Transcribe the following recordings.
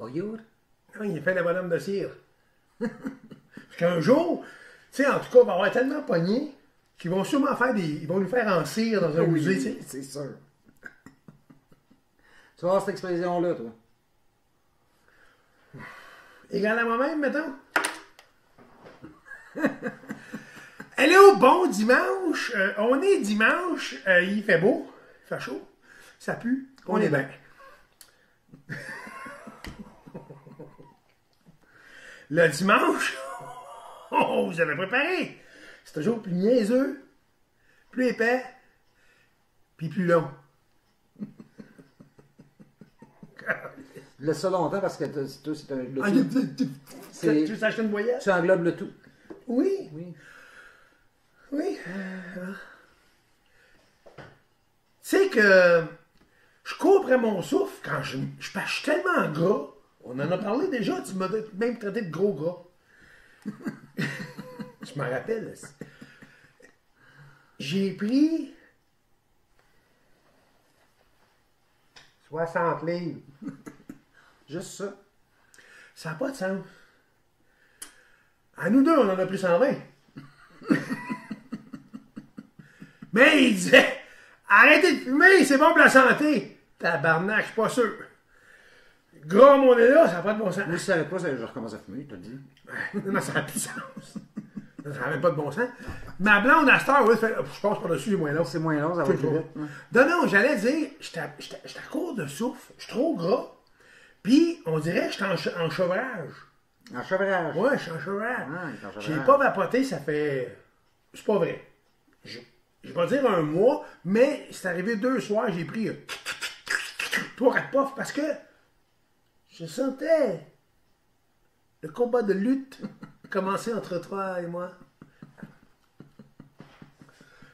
Voyure? Non, il fait le bonhomme de cire. Parce qu'un jour, tu sais, en tout cas, on va avoir tellement pogné qu'ils vont sûrement faire ils vont nous faire en cire dans un musée, tu sais. C'est sûr. Tu vas voir cette expression-là, toi. Égal à moi-même, mettons. Hello, bon dimanche. On est dimanche. Il fait beau. Il fait chaud. Ça pue. On est bien. Le dimanche, oh, vous avez préparé. C'est toujours plus niaiseux, plus épais, puis plus long. Laisse ça longtemps parce que toi, c'est un... Ah, tu veux s'acheter une voyelle? Tu englobes le tout. Oui. Oui. Oui. Tu sais que je cours après mon souffle quand je suis tellement gras. On en a parlé déjà, tu m'as même traité de gros gras. Je m'en rappelle. J'ai pris 60 livres. Juste ça. Ça n'a pas de sens. À nous deux, on en a plus 120. Mais il disait, arrêtez de fumer, c'est bon pour la santé. Tabarnak, je suis pas sûr. Gras, mon est là, ça n'a pas de bon sens. Moi, si ça n'avait pas, je recommence à fumer, je te le dis. Non, ça n'a plus de sens. Ça n'avait pas de bon sens. Ma blonde, à cette heure, oui, je passe par-dessus, c'est moins long. C'est moins long, ça va plus vite. Non, j'allais dire, j'étais à court de souffle, je suis trop gras. Puis, on dirait que j'étais en chevrage. En chevrage. Ouais, je suis en chevrage. Ah, J'ai pas vapoté, ça fait... C'est pas vrai. Je vais pas dire un mois, mais c'est arrivé 2 soirs, j'ai pris 3-4 puffs parce que je sentais le combat de lutte commencer entre toi et moi.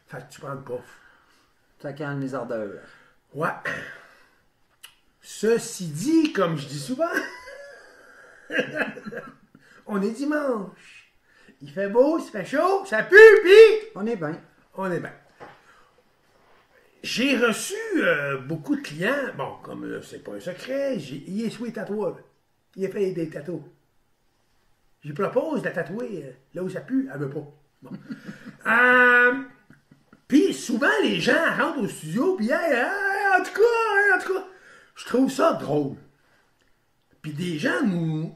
Fait que tu prends le puff. Ça calme les ardeurs. Ouais. Ceci dit, comme je dis souvent, on est dimanche. Il fait beau, il fait chaud, ça pue, puis On est bien. on est bien. J'ai reçu beaucoup de clients. Bon, comme c'est pas un secret, il est souhaité tatouage. Il a fait des tatous. Je lui propose de la tatouer là où ça pue, elle veut pas. Bon. Puis souvent, les gens rentrent au studio, puis en tout cas, je trouve ça drôle. Puis des gens nous...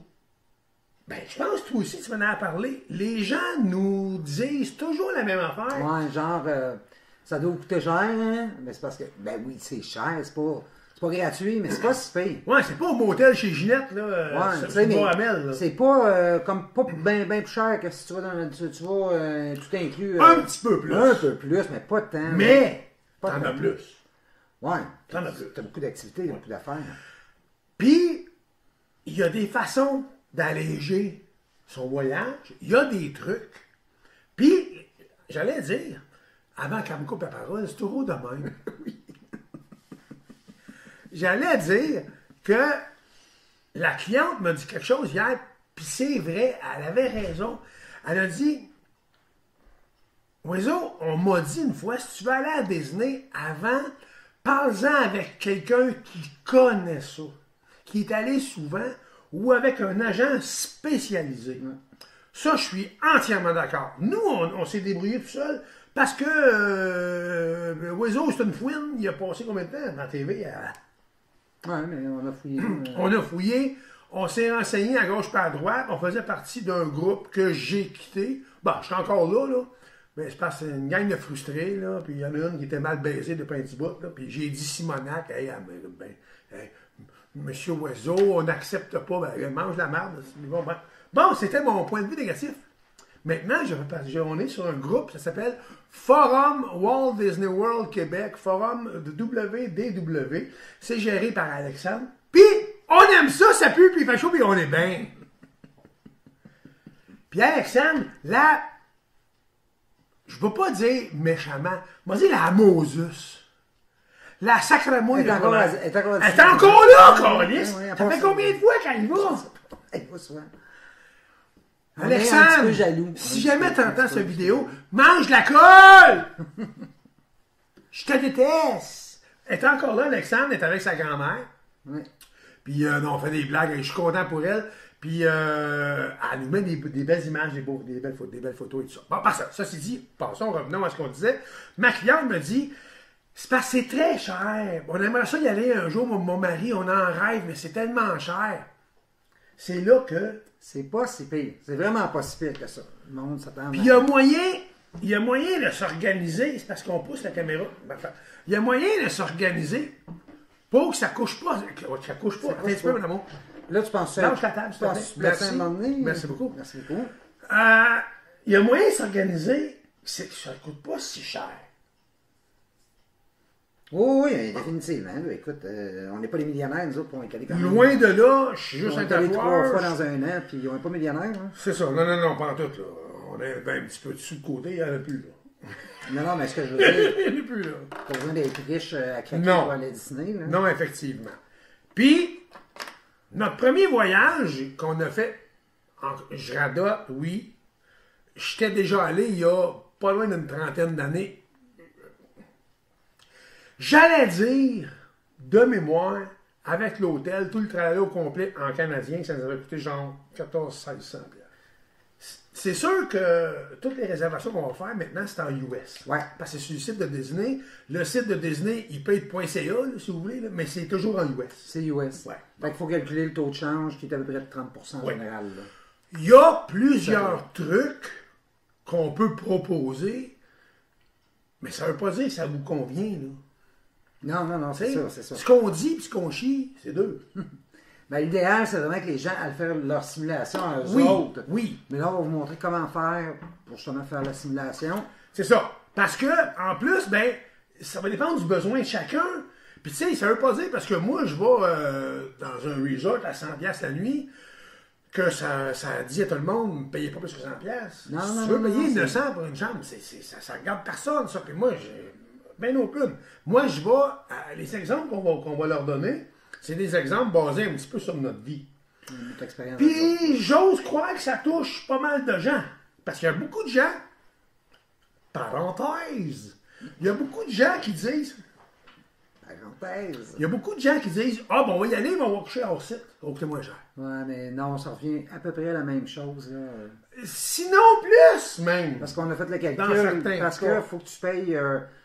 Ben, je pense que toi aussi, tu m'en as parlé. Les gens nous disent toujours la même affaire. Ouais, genre, ça doit coûter cher, hein? Mais c'est parce que, ben oui, c'est cher, c'est pas gratuit, mais c'est pas si pire. Ouais, c'est pas au motel chez Ginette, là. Ouais, tu sais, c'est mais pas Amel, là. c'est pas comme pas bien plus cher que si tu vas dans tu vas tout inclus. Un petit peu plus. Un peu plus, mais pas tant. Mais, pas t'en as tant. plus. Ouais. T'en as plus. T'as beaucoup d'activités, beaucoup d'affaires. Puis, il y a des façons d'alléger son voyage. Il y a des trucs. Puis, j'allais dire, avant qu'elle me coupe la parole, c'est toujours de même. J'allais dire que la cliente m'a dit quelque chose hier, puis c'est vrai, elle avait raison. Elle a dit, Oiseau, on m'a dit une fois, si tu veux aller à Disney, avant, parle-en avec quelqu'un qui connaît ça, qui est allé souvent, ou avec un agent spécialisé. Ça, je suis entièrement d'accord. Nous, on s'est débrouillé tout seul, parce que Oiseau, c'est une fouine, il a passé combien de temps dans la TV? Ouais, mais on a fouillé. On a fouillé, on s'est renseigné à gauche pas à droite, on faisait partie d'un groupe que j'ai quitté. Bon, je suis encore là, mais c'est parce que c'est une gang de frustrés, là, puis il y en a une qui était mal baisée depuis un petit bout, là, puis j'ai dit Simonac, hey, Monsieur Oiseau, on n'accepte pas, ben, mange la merde. Bon, c'était mon point de vue négatif. Maintenant, on est sur un groupe, ça s'appelle Forum Walt Disney World Québec, Forum de WDW. C'est géré par Alexandre. Puis, on aime ça, ça pue, puis il fait chaud, puis on est bien. Puis Alexandre, là, je ne veux pas dire méchamment, je vais dire la Moses. La sacre-moi. Elle est encore là, Carlis. Ça fait combien de fois qu'elle y va? Elle va souvent. Alexandre, jaloux. Si jamais tu entends cette vidéo, mange la colle! Je te déteste! Elle est encore là, Alexandre, elle est avec sa grand-mère. Oui. Puis non, on fait des blagues, je suis content pour elle. Puis elle nous met des belles images, des belles photos et tout ça. Bon, par ça, c'est dit, passons, revenons à ce qu'on disait. Ma cliente me dit, c'est parce que c'est très cher. On aimerait ça y aller un jour, mon mari, on en rêve, mais c'est tellement cher. C'est là que... C'est pas si pire. C'est vraiment pas si pire que ça. Le monde s'attend. Puis il y a moyen de s'organiser, c'est parce qu'on pousse la caméra. Il y a moyen de s'organiser pour que ça couche pas. Que ça couche pas. Attends un petit peu, mon amour. Là, tu penses ça. Lâche la table, s'il te plaît. Merci. Merci beaucoup. Merci beaucoup. Il y a moyen de s'organiser, c'est que ça ne coûte pas si cher. Oui, oui, définitivement. Là, écoute, on n'est pas les millionnaires, nous autres, pour un cadet comme Loin de là, je suis juste on un est allé 3 tatoueur. fois dans un an, puis on n'est pas millionnaires. Hein? C'est ça. Non, pas en tout, là. On est un petit peu dessus de côté, il n'y en a plus, là. Non, mais ce que je veux dire, Il n'y en a plus, là. pas besoin d'être riche à craquer Non. pour aller à Disney. Là. Non, effectivement. Puis, notre premier voyage qu'on a fait en Jrada, oui, j'étais déjà allé il y a pas loin d'une trentaine d'années. J'allais dire, de mémoire, avec l'hôtel, tout le tralala au complet en canadien, ça nous avait coûté genre 1400-1600$. C'est sûr que toutes les réservations qu'on va faire maintenant, c'est en US. Ouais. Parce que c'est sur le site de Disney. Le site de Disney, il peut être .ca, là, si vous voulez, là, mais c'est toujours en US. C'est US. Ouais. Fait qu'il faut calculer le taux de change qui est à peu près de 30% en Ouais. général. Là. Il y a plusieurs trucs qu'on peut proposer, mais ça ne veut pas dire que ça vous convient. Là. Non, c'est ça, c'est ça. Ce qu'on dit et ce qu'on chie, c'est deux. Ben, l'idéal, c'est vraiment que les gens aillent faire leur simulation à eux Oui, autres. oui. Mais là, on va vous montrer comment faire pour justement faire la simulation. C'est ça. Parce que, en plus, ben, ça va dépendre du besoin de chacun. Puis, tu sais, ça veut pas dire, parce que moi, je vais dans un resort à 100$ la nuit, que ça dit à tout le monde, ne payez pas plus que 100$. Non, si non, tu veux non, payer non, 900 pour une chambre, ça regarde personne, ça. Puis moi, j'ai bien aucune. Moi, je vais, les exemples qu'on va leur donner, c'est des exemples basés un petit peu sur notre vie. Notre expérience. Puis, j'ose croire que ça touche pas mal de gens. Parce qu'il y a beaucoup de gens, parenthèse, il y a beaucoup de gens qui disent, Parenthèse. il y a beaucoup de gens qui disent, ah, bon, on va y aller, mais on va coucher hors site, ça va coûter moins cher. Ouais, mais non, ça revient à peu près à la même chose. Là. Sinon, plus, même. Parce qu'on a fait le Dans calcul. certains Parce cas. qu'il faut que tu payes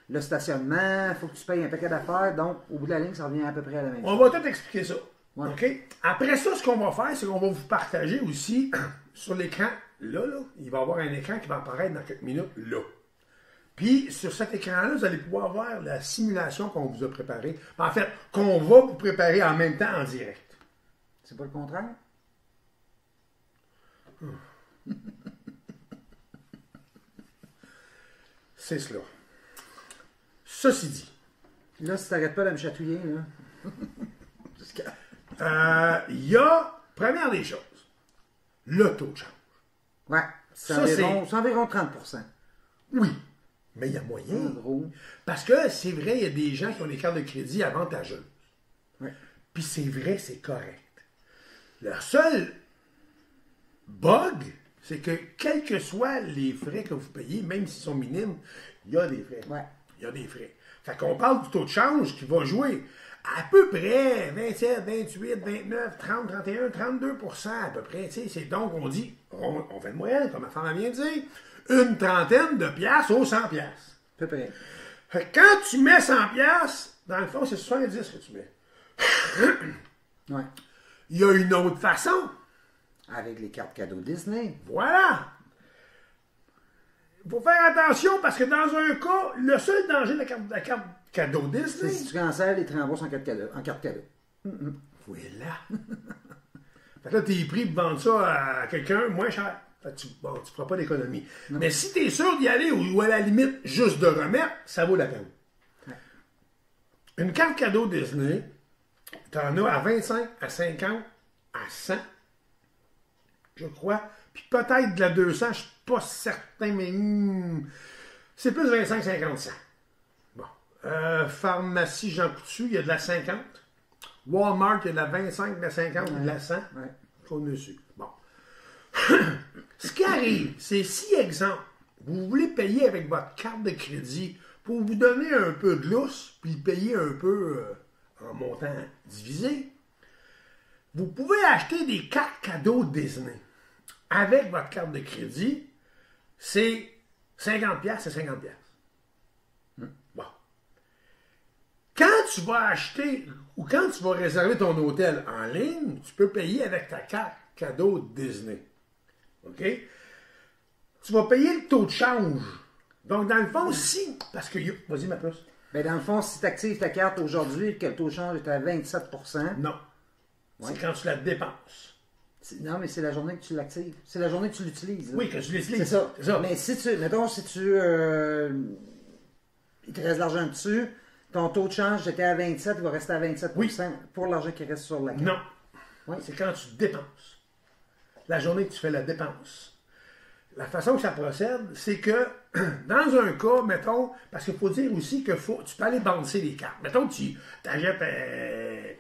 le stationnement, il faut que tu payes un paquet d'affaires. Donc, au bout de la ligne, ça revient à peu près à la même chose. On va tout expliquer ça. Ouais. OK? Après ça, ce qu'on va faire, c'est qu'on va vous partager aussi sur l'écran, là, il va y avoir un écran qui va apparaître dans quelques minutes, là. Puis, sur cet écran-là, vous allez pouvoir voir la simulation qu'on vous a préparée. En fait, qu'on va vous préparer en même temps en direct. C'est pas le contraire? C'est cela. Ceci dit, Là, si t'arrêtes pas de me chatouiller, là. il y a, première des choses, le taux de change. Ouais. C'est Ça, environ 30%. Oui, mais il y a En moyen. gros. Parce que c'est vrai, il y a des gens qui ont des cartes de crédit avantageuses. Ouais. Puis c'est vrai, c'est correct. Le seul bug, c'est que quels que soient les frais que vous payez, même s'ils sont minimes, il y a des frais. Ouais. Il y a des frais. Fait qu'on parle du taux de change qui va jouer à peu près 27, 28, 29, 30, 31, 32% à peu près. Tu sais, c'est donc, on dit, on fait une moyenne, comme ma femme vient de dire, une trentaine de piastres aux 100 piastres. À peu près. Fait que quand tu mets 100 piastres, dans le fond, c'est 70 que tu mets. Ouais. Il y a une autre façon. Avec les cartes cadeaux Disney. Voilà. Il faut faire attention parce que dans un cas, le seul danger de la carte cadeau C'est Disney, si tu cancelles, ils te remboursent en carte cadeau. voilà. Fait que là, t'es pris de vendre ça à quelqu'un moins cher. Fait que tu feras pas d'économie. Mais si t'es sûr d'y aller ou à la limite juste de remettre, ça vaut la peine. Ouais. Une carte cadeau Disney, t'en as à 25, à 50, à 100, je crois. Puis peut-être de la 200, je suis pas certain, mais c'est plus 25, 50, 100. Bon. Pharmacie Jean Coutu, il y a de la 50. Walmart, il y a de la 25, de la 50, de la 100. Ouais. Faut dessus. Bon. Ce qui arrive, c'est si, exemple, vous voulez payer avec votre carte de crédit pour vous donner un peu de lousse, puis payer un peu en montant divisé, vous pouvez acheter des cartes cadeaux Disney avec votre carte de crédit, c'est 50$, c'est 50$. Bon. Quand tu vas acheter ou quand tu vas réserver ton hôtel en ligne, tu peux payer avec ta carte cadeau Disney. OK? Tu vas payer le taux de change. Donc, dans le fond, si... Parce que... Vas-y, ma puce. Ben, dans le fond, si tu actives ta carte aujourd'hui et que le taux de change est à 27 Non. ouais. C'est quand tu la dépenses. Non, mais c'est la journée que tu l'actives. C'est la journée que tu l'utilises. Oui, que tu l'utilises. C'est ça. C'est ça. Mais si tu... Mettons, si tu... il te reste de l'argent dessus, ton taux de change était à 27, il va rester à 27 pour l'argent qui reste sur la carte. Non. Oui. C'est quand tu dépenses. La journée que tu fais la dépense. La façon que ça procède, c'est que dans un cas, mettons, parce qu'il faut dire aussi que tu peux aller bouncer les cartes. Mettons que tu achètes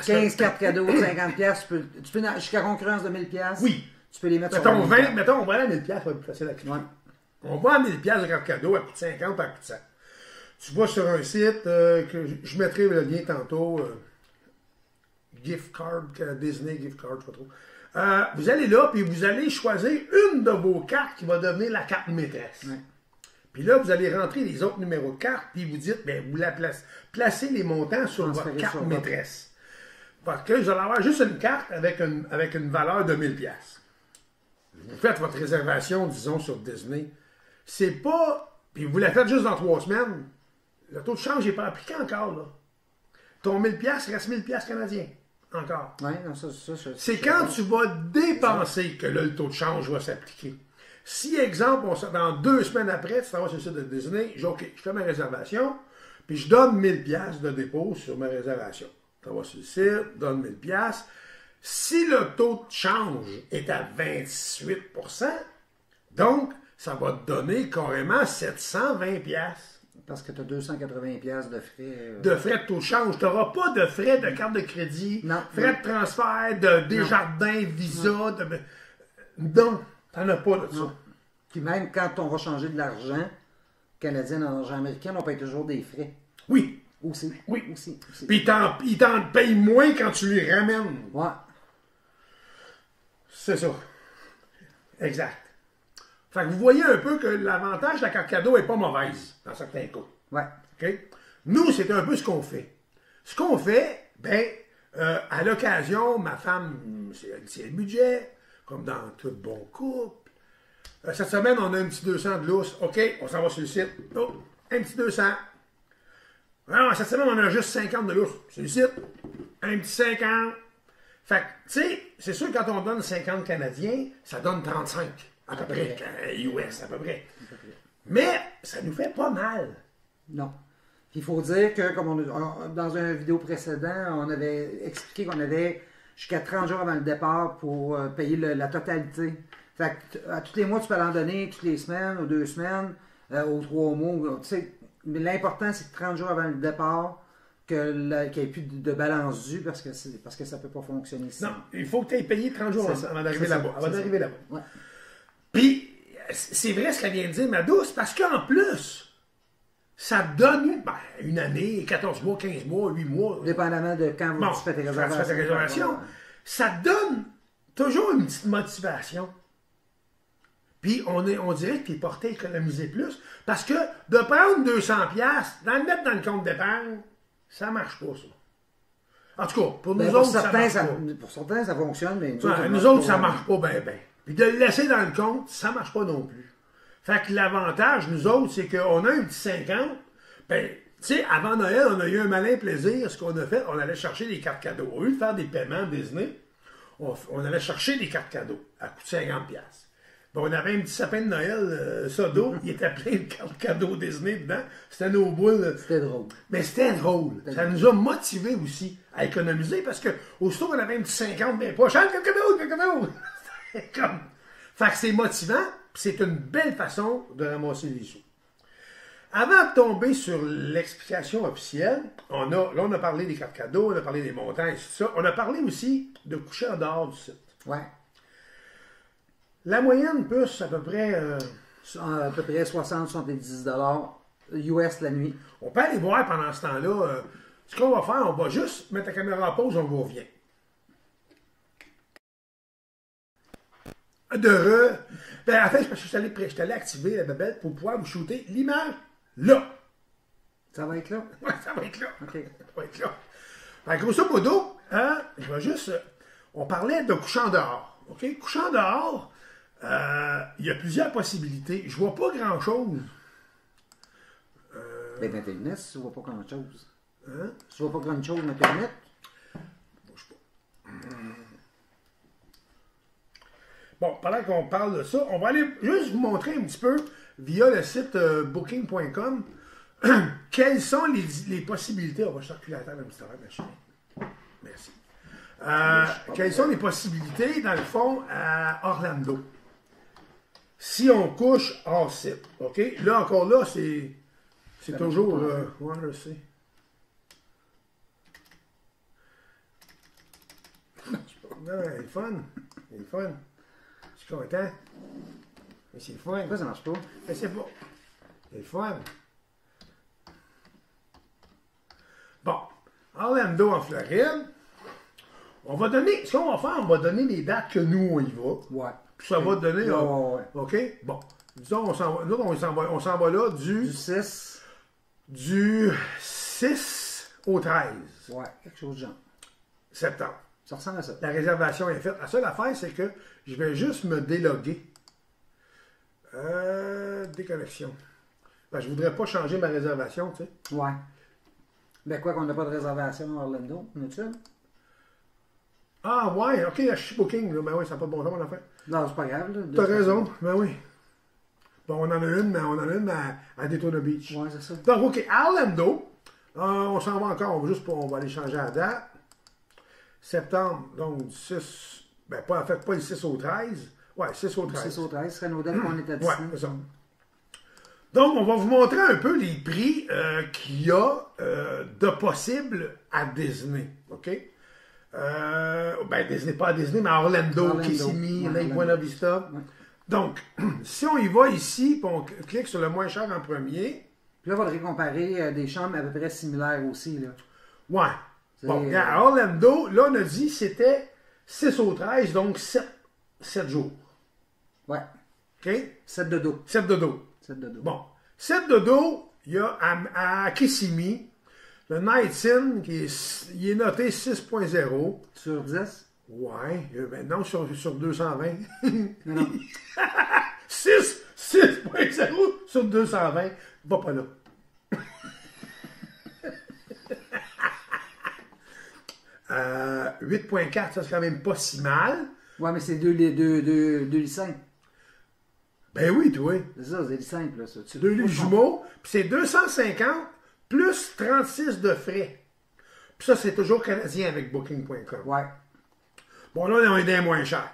15 cartes cadeaux, 50$, tu peux jusqu'à concurrence de 1000$. Oui. Tu peux les mettre mettons sur 20, mettons, on va à 1000$, ça va être plus facile à cliquer. Ouais. On va à 1000$ de cartes cadeaux, elle coûte 50, elle coûte 100. Tu vas sur un site que je mettrai le lien tantôt, gift card, Disney gift card, je sais pas trop. Vous allez là, puis vous allez choisir une de vos cartes qui va devenir la carte maîtresse. Ouais. Puis là, vous allez rentrer les autres numéros de carte, puis vous dites, bien, vous la placez les montants sur votre carte sur maîtresse. Parce que vous allez avoir juste une carte avec une valeur de 1000$. Vous faites votre réservation, disons, sur Disney. C'est pas... Puis vous la faites juste dans 3 semaines. Le taux de change n'est pas appliqué encore, là. Ton 1000$ reste 1000$ canadiens. Encore. Ouais, non, c'est quand tu vas dépenser que là, le taux de change va s'appliquer. Si, exemple, dans 2 semaines après, tu t'en vas sur le site de Disney, je dis, OK, je fais ma réservation, puis je donne 1000$ de dépôt sur ma réservation. Tu vas sur le site, donne 1000$. Si le taux de change est à 28%, donc, ça va te donner carrément 720$. Parce que tu as 280$ de frais. De frais de taux de change. Tu n'auras pas de frais de carte de crédit, non, frais de transfert, de Desjardins, Visa. Non, tu n'en as pas de ça. Non. Puis même quand on va changer de l'argent canadien en argent américain, on paye toujours des frais. Oui. Aussi. Oui. Aussi. Puis il t'en paye moins quand tu lui ramènes. Ouais. C'est ça. Exact. Fait que vous voyez un peu que l'avantage de la carte cadeau n'est pas mauvaise dans certains cas. Ouais. OK? Nous, c'est un peu ce qu'on fait. Ce qu'on fait, à l'occasion, ma femme, c'est le budget, comme dans tout bon couple. Cette semaine, on a un petit 200 de lousse. OK, on s'en va sur le site. Oh, un petit 200. Non, cette semaine, on a juste 50 de lousse. Sur le site, un petit 50. Fait que, tu sais, c'est sûr que quand on donne 50 Canadiens, ça donne 35. À peu près, US, à peu près. Mais ça nous fait pas mal. Non. Il faut dire que, comme dans une vidéo précédente, on avait expliqué qu'on avait jusqu'à 30 jours avant le départ pour payer la totalité. Fait que, à tous les mois, tu peux en donner toutes les semaines, aux 2 semaines, aux 3 mois. Tu sais, mais l'important, c'est que 30 jours avant le départ, qu'il n'y ait plus de balance due parce que ça ne peut pas fonctionner ici. Non, il faut que tu aies payé 30 jours avant d'arriver là-bas. Ouais. Puis, c'est vrai ce qu'elle vient de dire, ma douce, parce qu'en plus, ça donne une année, 14 mois, 15 mois, 8 mois. Dépendamment de quand tu fais tes réservations. Ça donne toujours une petite motivation. Puis, on dirait que tu es porté à économiser plus. Parce que de prendre 200$, le mettre dans le compte d'épargne, ça marche pas, ça. En tout cas, pour nous autres, ça marche pas. Pour certains, ça fonctionne, mais nous autres, ça marche pas bien. Puis de le laisser dans le compte, ça marche pas non plus. Fait que l'avantage, nous autres, c'est qu'on a un petit 50. Tu sais, avant Noël, on a eu un malin plaisir. Ce qu'on a fait, on allait chercher des cartes cadeaux. Au lieu de faire des paiements Disney, on allait chercher des cartes cadeaux à coût de 50$. On avait un petit sapin de Noël, Sodo, il était plein de cartes cadeaux Disney dedans. C'était nos boules. C'était drôle. Mais c'était drôle. Ça nous a motivés aussi à économiser parce que aussitôt qu'on avait un petit 50, mais pas cher, quelques cadeaux. Comme... Fait que c'est motivant, puis c'est une belle façon de ramasser les sous. Avant de tomber sur l'explication officielle, on a parlé des cartes cadeaux, on a parlé des montants et tout ça. On a parlé aussi de coucher en dehors du site. Ouais. La moyenne puce à peu près... à peu près 60-70$ US la nuit. On peut aller voir pendant ce temps-là. Ce qu'on va faire, on va juste mettre la caméra en pause, on vous revient. Ben, en fait, c'est parce que je suis allé activer la babette pour pouvoir vous shooter l'image là. Ça va être là? Ouais, ça va être là. OK. Ça va être là. Ben, grosso modo, hein, je vais juste. On parlait de couchant dehors. OK? Couchant dehors, il y a plusieurs possibilités. Je vois pas grand-chose. Ben, dans tes lunettes, tu vois pas grand-chose. Hein? Tu vois pas grand-chose dans tes lunettes? Bouge pas. Bon, pendant qu'on parle de ça, on va aller juste vous montrer un petit peu, via le site booking.com, quelles sont les possibilités. On va circuler la table un petit peu, ma chérie. Merci. Quelles sont les possibilités, dans le fond, à Orlando? Si on couche hors site, OK? Là, encore là, c'est toujours... ouais, je sais. Non, il est fun. Il est fun. Je suis content. Mais c'est le fun. Pourquoi ça marche pas? Je sais pas. C'est le fun. Bon. Orlando, en Floride. On va donner... Ce qu'on va faire, on va donner les dates que nous, on y va. Ouais. Puis ça va donner... Ouais. OK? Bon. Disons, nous, on s'en va là Du 6. du 6 au 13 Ouais, quelque chose de genre. septembre. Ça ressemble à ça. La réservation est faite. La seule affaire, c'est que je vais juste me déloguer. Déconnexion. Ben, je voudrais pas changer ma réservation, tu sais. Ouais. Ben quoi qu'on n'a pas de réservation à Orlando, on a-tu? Ah, ouais, OK, je suis booking, là. Ben oui, ça n'a pas de bon temps, mon affaire. Non, c'est pas grave, là. T'as raison, ben oui. Bon, on en a une à Daytona Beach. Ouais, c'est ça. Donc, OK, à Orlando, on s'en va encore, on va aller changer la date. Septembre, donc, 6, ben, pas le 6 au 13. Ouais, 6 au 13. 6 au 13, ce serait nos dates qu'on est à Ouais, Disney. c'est ça. Donc, on va vous montrer un peu les prix qu'il y a de possible à Disney. OK? Ben, Disney, pas à Disney, mais à Orlando. Kissimmee, Lake Buena Vista. Ouais. Donc, si on y va ici, puis on clique sur le moins cher en premier. Puis là, il faudrait comparer des chambres à peu près similaires aussi, là. Ouais. Bon, regarde, à Orlando, là, on a dit c'était 6 au 13, donc 7 jours. Ouais. OK? 7 de dos. 7 de dos. 7 de dos. Bon. 7 de dos, il y a à Kissimmee, le Night Inn, il est noté 6.0. Sur 10? Ouais, maintenant sur 220. Non. 6.0 sur 220. Va pas là. 8.4, ça c'est quand même pas si mal. Ouais, mais c'est deux lits simples. Ben oui, toi. C'est ça, c'est des lits simples, là. Ça. Deux lits jumeaux, puis c'est 250 plus 36 de frais. Puis ça, c'est toujours canadien avec Booking.com. Ouais. Bon, là, on est des moins cher.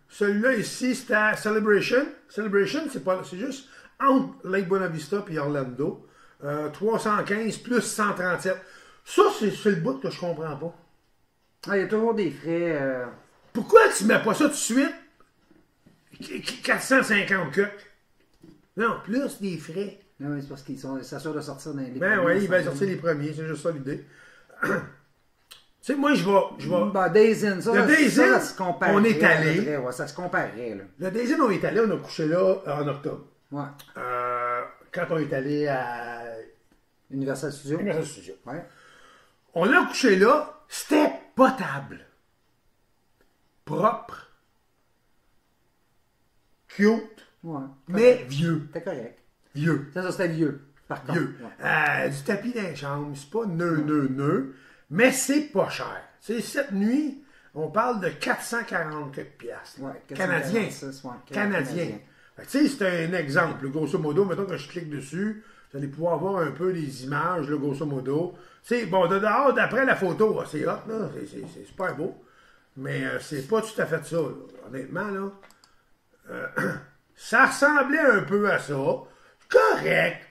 Celui-là ici, c'est à Celebration. Celebration, c'est juste entre Lake Buena Vista et Orlando. 315 plus 137. Ça, c'est le bout que je comprends pas. Ah, il y a toujours des frais. Pourquoi tu mets pas ça tout de suite? 450 que. Non, plus des frais. Non, c'est parce qu'ils sont s'assurent de sortir dans les Ben oui, ils veulent sortir les premiers, c'est juste ça l'idée. Tu sais, moi, je vais. Ben, Days Inn, ça, Le Days Inn, ça se comparerait, on est allé. Ouais, ça se comparerait, là. Le Days Inn, on est allé, on a couché là en octobre. Ouais. Quand on est allé à Universal Studios. Universal Studios. Ouais. On a couché là, c'était potable. Propre. Cute. Ouais. Mais vieux. C'était correct. Vieux. Ça, c'était vieux. Par contre. Vieux. Ouais. Du tapis dans les chambres, c'est pas nœud. Mais c'est pas cher. Tu sais, cette nuit, on parle de 440 quelques piastres. Ouais, Canadien. 446, ouais, Canadien. Tu sais, c'est un exemple. Grosso modo, mettons que je clique dessus, vous allez pouvoir voir un peu les images, là, grosso modo. Tu sais, bon, de dehors, d'après la photo, c'est hot, là. C'est super beau. Mais c'est pas tout à fait ça, là. Honnêtement, là. Ça ressemblait un peu à ça. Correct.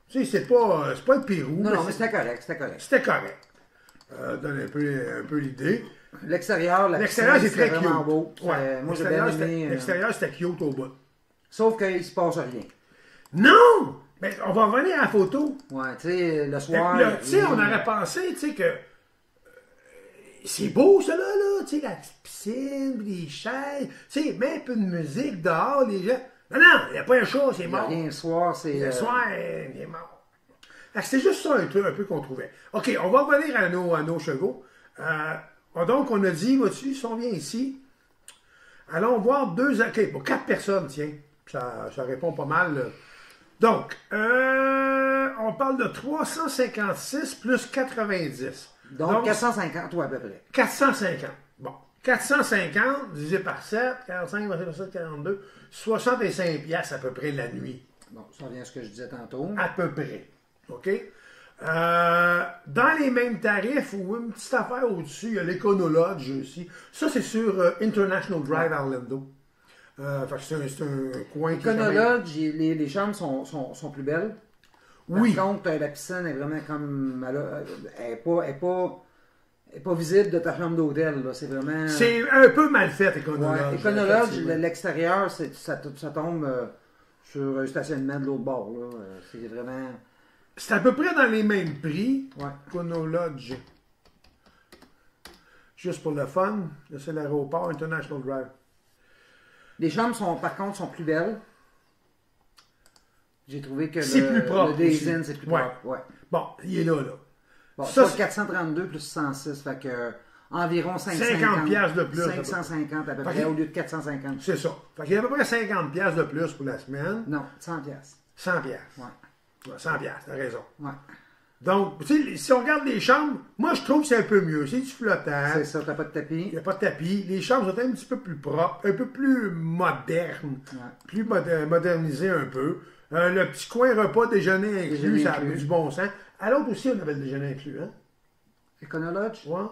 Tu sais, c'est pas le Pérou. Non, mais c'était correct, c'était correct. C'était correct. Donne un peu l'idée. L'extérieur, c'est très cute. vraiment beau. Ouais. Moi, j'ai bien aimé. L'extérieur, c'était cute au bout. Sauf qu'il se passe rien. Non! Mais on va revenir à la photo. Ouais, tu sais, le soir. Tu sais, on aurait pensé, tu sais, que c'est beau, ça, là, tu sais, la petite piscine, puis les chaises, tu sais, même un peu de musique dehors, les gens. Non, non, il n'y a pas un chat, c'est Il n'y a mort. rien le soir, c'est. Le soir, il est mort. C'était juste ça un peu qu'on trouvait. OK, on va revenir à nos chevaux. Donc, on a dit, vois-tu, si on vient ici, allons voir OK, pour 4 personnes, tiens. Ça répond pas mal. Là. Donc, on parle de 356 plus 90. Donc 450, ouais, à peu près. 450. Bon. 450 divisé par 7, 45 divisé par 7, 42, 65 piastres à peu près la nuit. Bon, ça revient à ce que je disais tantôt. À peu près. OK? Dans les mêmes tarifs, ou une petite affaire au-dessus, il y a l'Econolodge aussi. Ça, c'est sur International Drive à Orlando. Fait que c'est un coin qui est L'Econolodge, les chambres sont plus belles. Oui. Par contre, la piscine est vraiment comme. Elle n'est pas visible de ta chambre d'hôtel. C'est vraiment. C'est un peu mal fait, Econolodge. Ouais, Econolodge, l'extérieur, ça tombe sur un stationnement de l'autre bord. C'est vraiment. C'est à peu près dans les mêmes prix. Ouais. Econolodge. Juste pour le fun, c'est l'aéroport International Drive. Les chambres, par contre, sont plus belles. J'ai trouvé que c'est plus propre. Le Days Inn, c'est plus propre. Ouais. Bon, il est là. Bon, ça, c'est 432 plus 106, fait que environ 50 piastres de plus. 550 à peu près, au lieu de 450. C'est ça. Fait qu'il y a à peu près 50 piastres de plus pour la semaine. Non, 100 piastres. 100 piastres. Ouais. 100 piastres, t'as raison. Ouais. Donc, tu sais, si on regarde les chambres, moi, je trouve que c'est un peu mieux. C'est du flottant. C'est ça, t'as pas de tapis. Il n'y a pas de tapis. Les chambres sont un petit peu plus propres, un peu plus modernes, plus modernisées un peu. Le petit coin repas, déjeuner inclus, ça a du bon sens. À l'autre aussi, on avait le déjeuner inclus, hein? Econolodge? Ouais.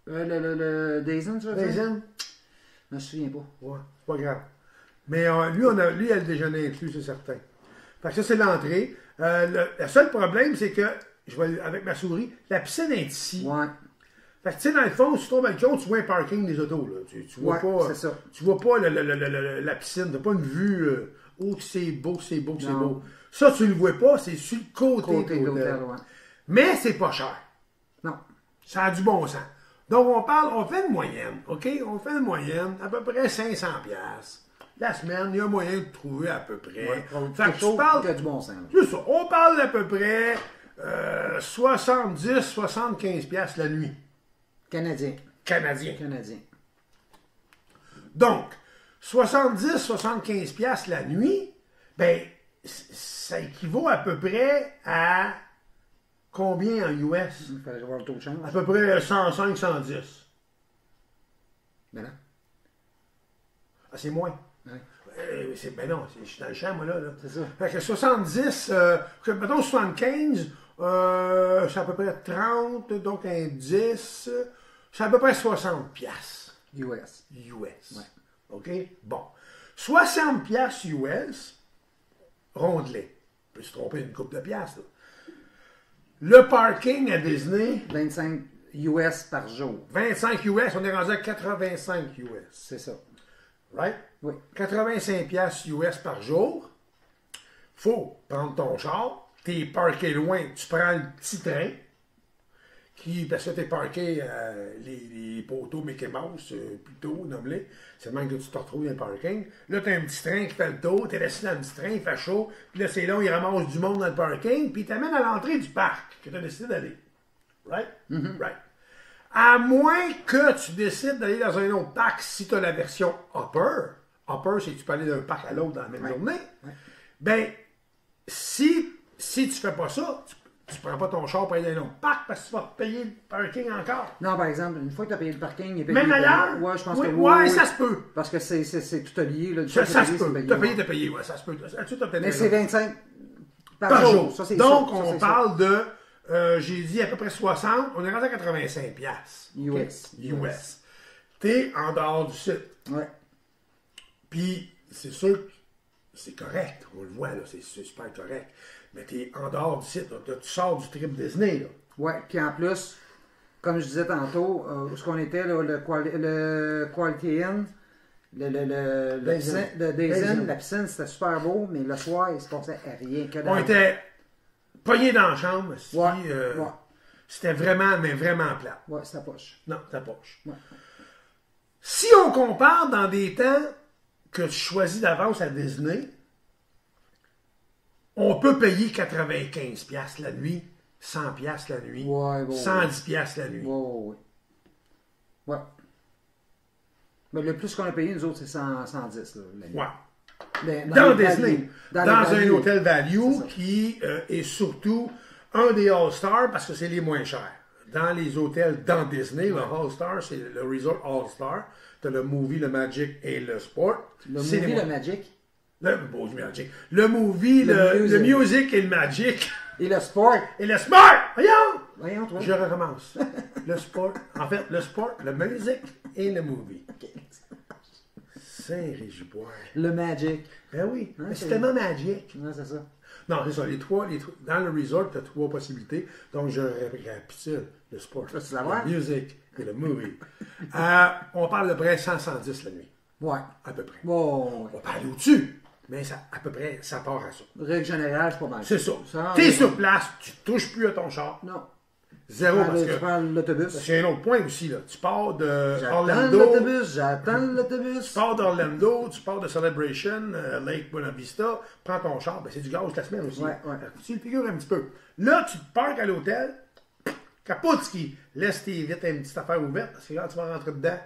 Le Days Inn, tu veux dire? Days Inn? Je me souviens pas. Ouais, c'est pas grave. Mais lui, il a le déjeuner inclus, c'est certain. Fait que ça, c'est l'entrée. Le seul problème, c'est que, je vais avec ma souris, la piscine est ici. Ouais. Fait que, tu sais, dans le fond, sur ton balcon, tu vois un parking des autos. Là. Tu vois pas, c'est ça. Tu vois pas la piscine. Tu n'as pas une vue. Oh, que c'est beau, c'est beau, c'est Non. beau. Ça, tu le vois pas, c'est sur le côté de l'hôtel. Ouais. Mais c'est pas cher. Non. Ça a du bon sens. Donc, on fait une moyenne, OK? On fait une moyenne, à peu près 500 piastres. La semaine, il y a moyen de trouver à peu près. Ouais, fait que tu parles... qu'il y a du bon sens. C'est ça. On parle d'à peu près 70-75 piastres la nuit. Canadien. Canadien. Canadien. Donc, 70-75 piastres la nuit, ben, ça équivaut à peu près à combien en US? Il fallait voir le taux de change. À peu près 105-110. Ben là. Ah, c'est moins. Ouais. Ben non, je suis dans le champ, moi, là. C'est ça. Fait que 70, mettons 75, c'est à peu près 30, donc un 10, c'est à peu près 60 piastres. US. US. Ouais. OK? Bon. 60 piastres US, rondelet. On peut se tromper une coupe de piastres, là. Le parking à Disney, 25 US par jour. 25 US, on est rendu à 85 US. C'est ça. Right? Oui. 85 piastres US par jour. Faut prendre ton char. T'es parqué loin. Tu prends le petit train. Parce que t'es parqué les poteaux Mickey Mouse, plutôt, nommé. C'est le même que tu te retrouves dans le parking. Là, t'as un petit train qui fait le tour. T'es assis dans le petit train, il fait chaud. Puis là, c'est long, il ramasse du monde dans le parking. Puis il t'amène à l'entrée du parc que t'as décidé d'aller. Right? Mm-hmm. Right. À moins que tu décides d'aller dans un autre parc si tu as la version Upper. Upper, c'est que tu peux aller d'un parc à l'autre dans la même journée. Ouais. Ben, si tu fais pas ça, tu prends pas ton char pour aller dans un autre parc parce que tu vas payer le parking encore. Non, par exemple, une fois que tu as payé le parking, il est payé. Même ailleurs? Ouais, je pense oui, que oui. Ça se peut. Parce que c'est tout lié. Là. Ça se peut. T'as payé, ouais, ça se peut. Mais c'est 25 par jour. Ça, donc, ça, on parle de, j'ai dit à peu près 60, on est rendu à 85 piastres. US. Okay? US. T'es en dehors du site. Ouais. Puis, c'est sûr que c'est correct. On le voit, là, c'est super correct. Mais t'es en dehors du site. Tu sors du trip Disney, là. Ouais, puis en plus, comme je disais tantôt, où ce qu'on était, là, le Quality Inn, la piscine, c'était super beau, mais le soir, il se passait rien que On était pognés dans la chambre. Ouais, C'était vraiment, mais vraiment plat. Ouais, c'est la poche. Non, ta poche. Ouais. Si on compare dans des temps que tu choisis d'avance à Disney, on peut payer 95$ la nuit, 100$ la nuit, Ouais, 110$ la nuit. Ouais. Ouais. Mais le plus qu'on a payé, nous autres, c'est 110 là, la nuit. Ouais. Dans Dans les Disney, values. dans les un values. hôtel C'est value ça. qui est surtout un des All-Stars parce que c'est les moins chers. Dans les hôtels dans Disney, le All-Star, c'est le Resort All-Star. Tu as le Movie, le Magic et le Sport. Le C'est movie, les le Magic le Magic. Le Movie, Le le music. Music et le Magic. et le sport. Et le Sport! Voyons! Voyons, toi. Je recommence. Le Sport. En fait, le Sport, le Music et le Movie. Ok. Saint-Régiboire. Le Magic. Ben oui, Ouais, mais c'est- c'est tellement magique. Ouais, c'est ça. Non, c'est ça. Dans le resort, tu as 3 possibilités. Donc, je récapitule. Le sport, Veux-tu l'avoir? le music et le movie. On parle de près 100-110 la nuit. Ouais. À peu près. Bon, On parle au-dessus. Mais ça, à peu près, ça part à ça. règle générale, c'est pas mal. C'est ça. Ça, T'es ouais. sur place, tu touches plus à ton char. Non. Zéro, parce Tu que prends l'autobus. c'est un autre point aussi. Là. Tu pars de J'attends Orlando. l'autobus, j'attends l'autobus. Tu pars d'Orlando, tu pars de Celebration, Lake Buena Vista, prends ton char, ben c'est du gaz la semaine aussi. Ouais, ouais. Tu le figures un petit peu. Là, tu te parques à l'hôtel, capote ski, laisse tes vitres une petite affaire ouverte, parce que quand tu vas rentrer dedans,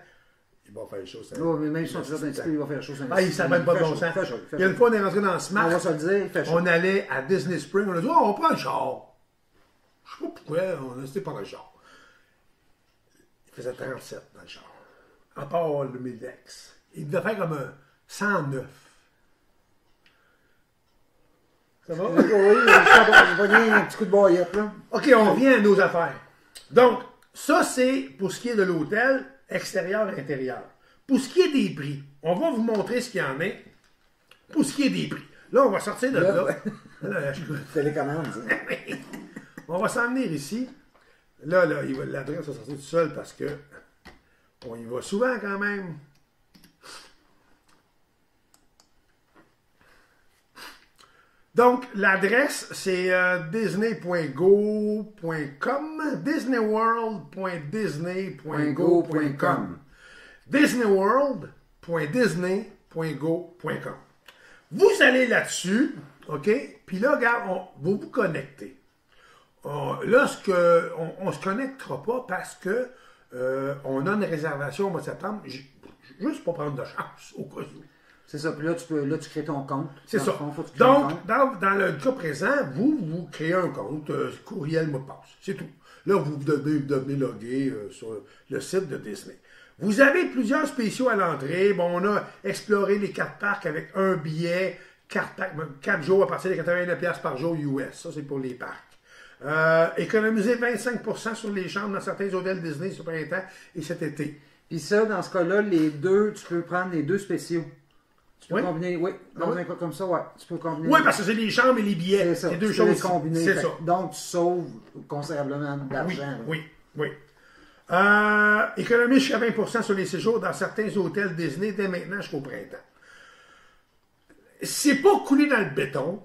il va faire chaud. Oh, mais même si on te fait un petit peu, il va faire chaud. Ah, il s'en va pas de bon sens. Fait chaud, fait Il y a une chaud. fois, on est rentré dans Smart, On va se le dire, il fait chaud. on allait à Disney Spring, on a dit, oh, on prend le char. Je sais pas pourquoi, on a décidé par le char. Il faisait 37 dans le char. À part le Midex. Il devait faire comme un 109. Ça va? Oui, je vais un petit coup de baillette, là. OK, on revient à nos affaires. Donc, ça, c'est pour ce qui est de l'hôtel, extérieur et intérieur. Pour ce qui est des prix, on va vous montrer ce qu'il y en a. Pour ce qui est des prix. Là, on va sortir de Là, là. ouais. Là, je- Télécommande, ça. On va s'en venir ici. Là, l'adresse va sortir tout seul parce que on y va souvent quand même. Donc, l'adresse, c'est disney.go.com, disneyworld.disney.go.com, disneyworld.disney.go.com. Vous allez là-dessus, OK? Puis là, regarde, vous vous connectez. Là, on ne se connectera pas parce que on a une réservation au mois de septembre, juste pour prendre de chance, au cas où. C'est ça. Puis là, tu crées ton compte. C'est Dans ça. le fond, faut que tu crées un Donc, compte. dans le cas présent, vous créez un compte, courriel, mot de passe. C'est tout. Là, vous devenez logué sur le site de Disney. Vous avez plusieurs spéciaux à l'entrée. Bon, on a exploré les 4 parcs avec un billet, 4 jours à partir de 89$ par jour US. Ça, c'est pour les parcs. Économiser 25% sur les chambres dans certains hôtels Disney ce printemps et cet été. Puis ça, dans ce cas-là, les deux, tu peux prendre les deux spéciaux. Tu peux Oui. combiner, oui, dans oui. un cas comme ça, ouais. Tu peux combiner. Oui, parce que c'est les chambres et les billets. c'est ça. C'est deux Tu peux les choses. combiner. C'est Fait ça. que Donc, tu sauves considérablement Oui, d'argent. là. oui. Économie jusqu'à 20% sur les séjours dans certains hôtels Disney dès maintenant jusqu'au printemps. C'est pas coulé dans le béton,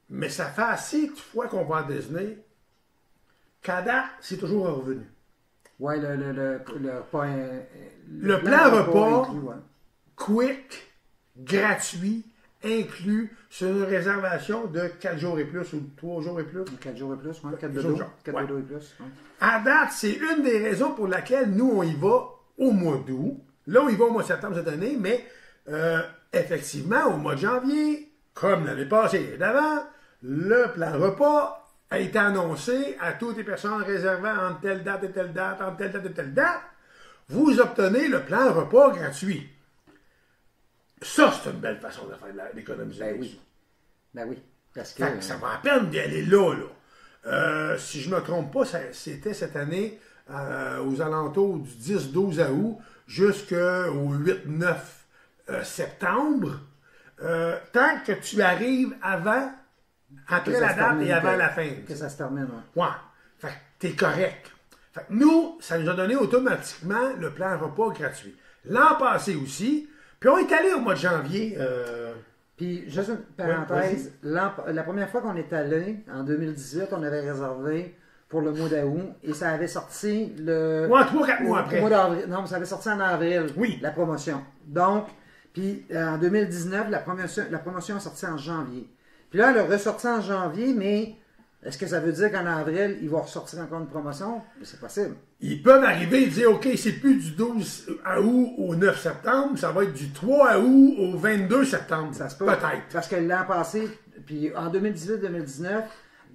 mais ça fait assez de fois qu'on va à Disney qu'à date, c'est toujours un revenu. Ouais, le repas. Le plan repas, inclus, ouais. quick, gratuit, inclus sur une réservation de 4 jours et plus ou 3 jours et plus. 4 jours et plus, ouais. 4 de jours, dos. genre. 4 Ouais. de dos et plus. Ouais. À date, c'est une des raisons pour laquelle nous, on y va au mois d'août. Là, on y va au mois de septembre cette année, mais effectivement, au mois de janvier, comme l'année passée et d'avant, le plan repas a été annoncé à toutes les personnes réservant entre telle date et telle date, entre telle date et telle date. Vous obtenez le plan repas gratuit. Ça, c'est une belle façon de faire de l'économie. Ben oui. Ben oui. Parce que. Fait que ça va à peine d'y aller là. Si je ne me trompe pas, c'était cette année aux alentours du 10-12 août jusqu'au 8-9 septembre. Tant que tu arrives après la date et avant la fin. Que ça se termine, ouais. Ouais. Fait que t'es correct. Fait que nous, ça nous a donné automatiquement le plan repas gratuit. L'an passé aussi. Puis on est allé au mois de janvier. Puis, juste une parenthèse, la première fois qu'on est allé, en 2018, on avait réservé pour le mois d'août et ça avait sorti le... Ouais, 3-4 mois après. Au mois d'avril. Non, ça avait sorti en avril, Oui. la promotion. Donc, puis en 2019, la promotion est sortie en janvier. Puis là, elle est ressortie en janvier, mais est-ce que ça veut dire qu'en avril, il va ressortir encore une promotion? C'est possible. Ils peuvent arriver et dire, OK, c'est plus du 12 août au 9 septembre, ça va être du 3 août au 22 septembre. Ça se peut. Peut-être. Parce que l'an passé, puis en 2018-2019,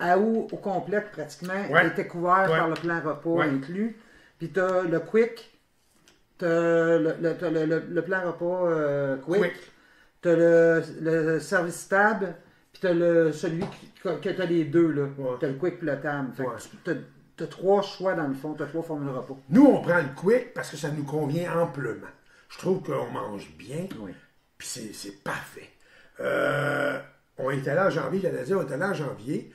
août au complet, pratiquement, Ouais. était couvert Ouais. par le plan repas Ouais. inclus. Puis tu as le Quick, tu as le plan repas Quick, tu as le service stable, puis tu as celui que tu as les deux, là. Ouais. Tu as le Quick et le Tam. Fait que tu as trois choix dans le fond, tu as trois formules de repas. Nous, on prend le Quick parce que ça nous convient amplement. Je trouve qu'on mange bien, Oui. puis c'est parfait. On est allé en janvier, j'allais dire, on est allé en janvier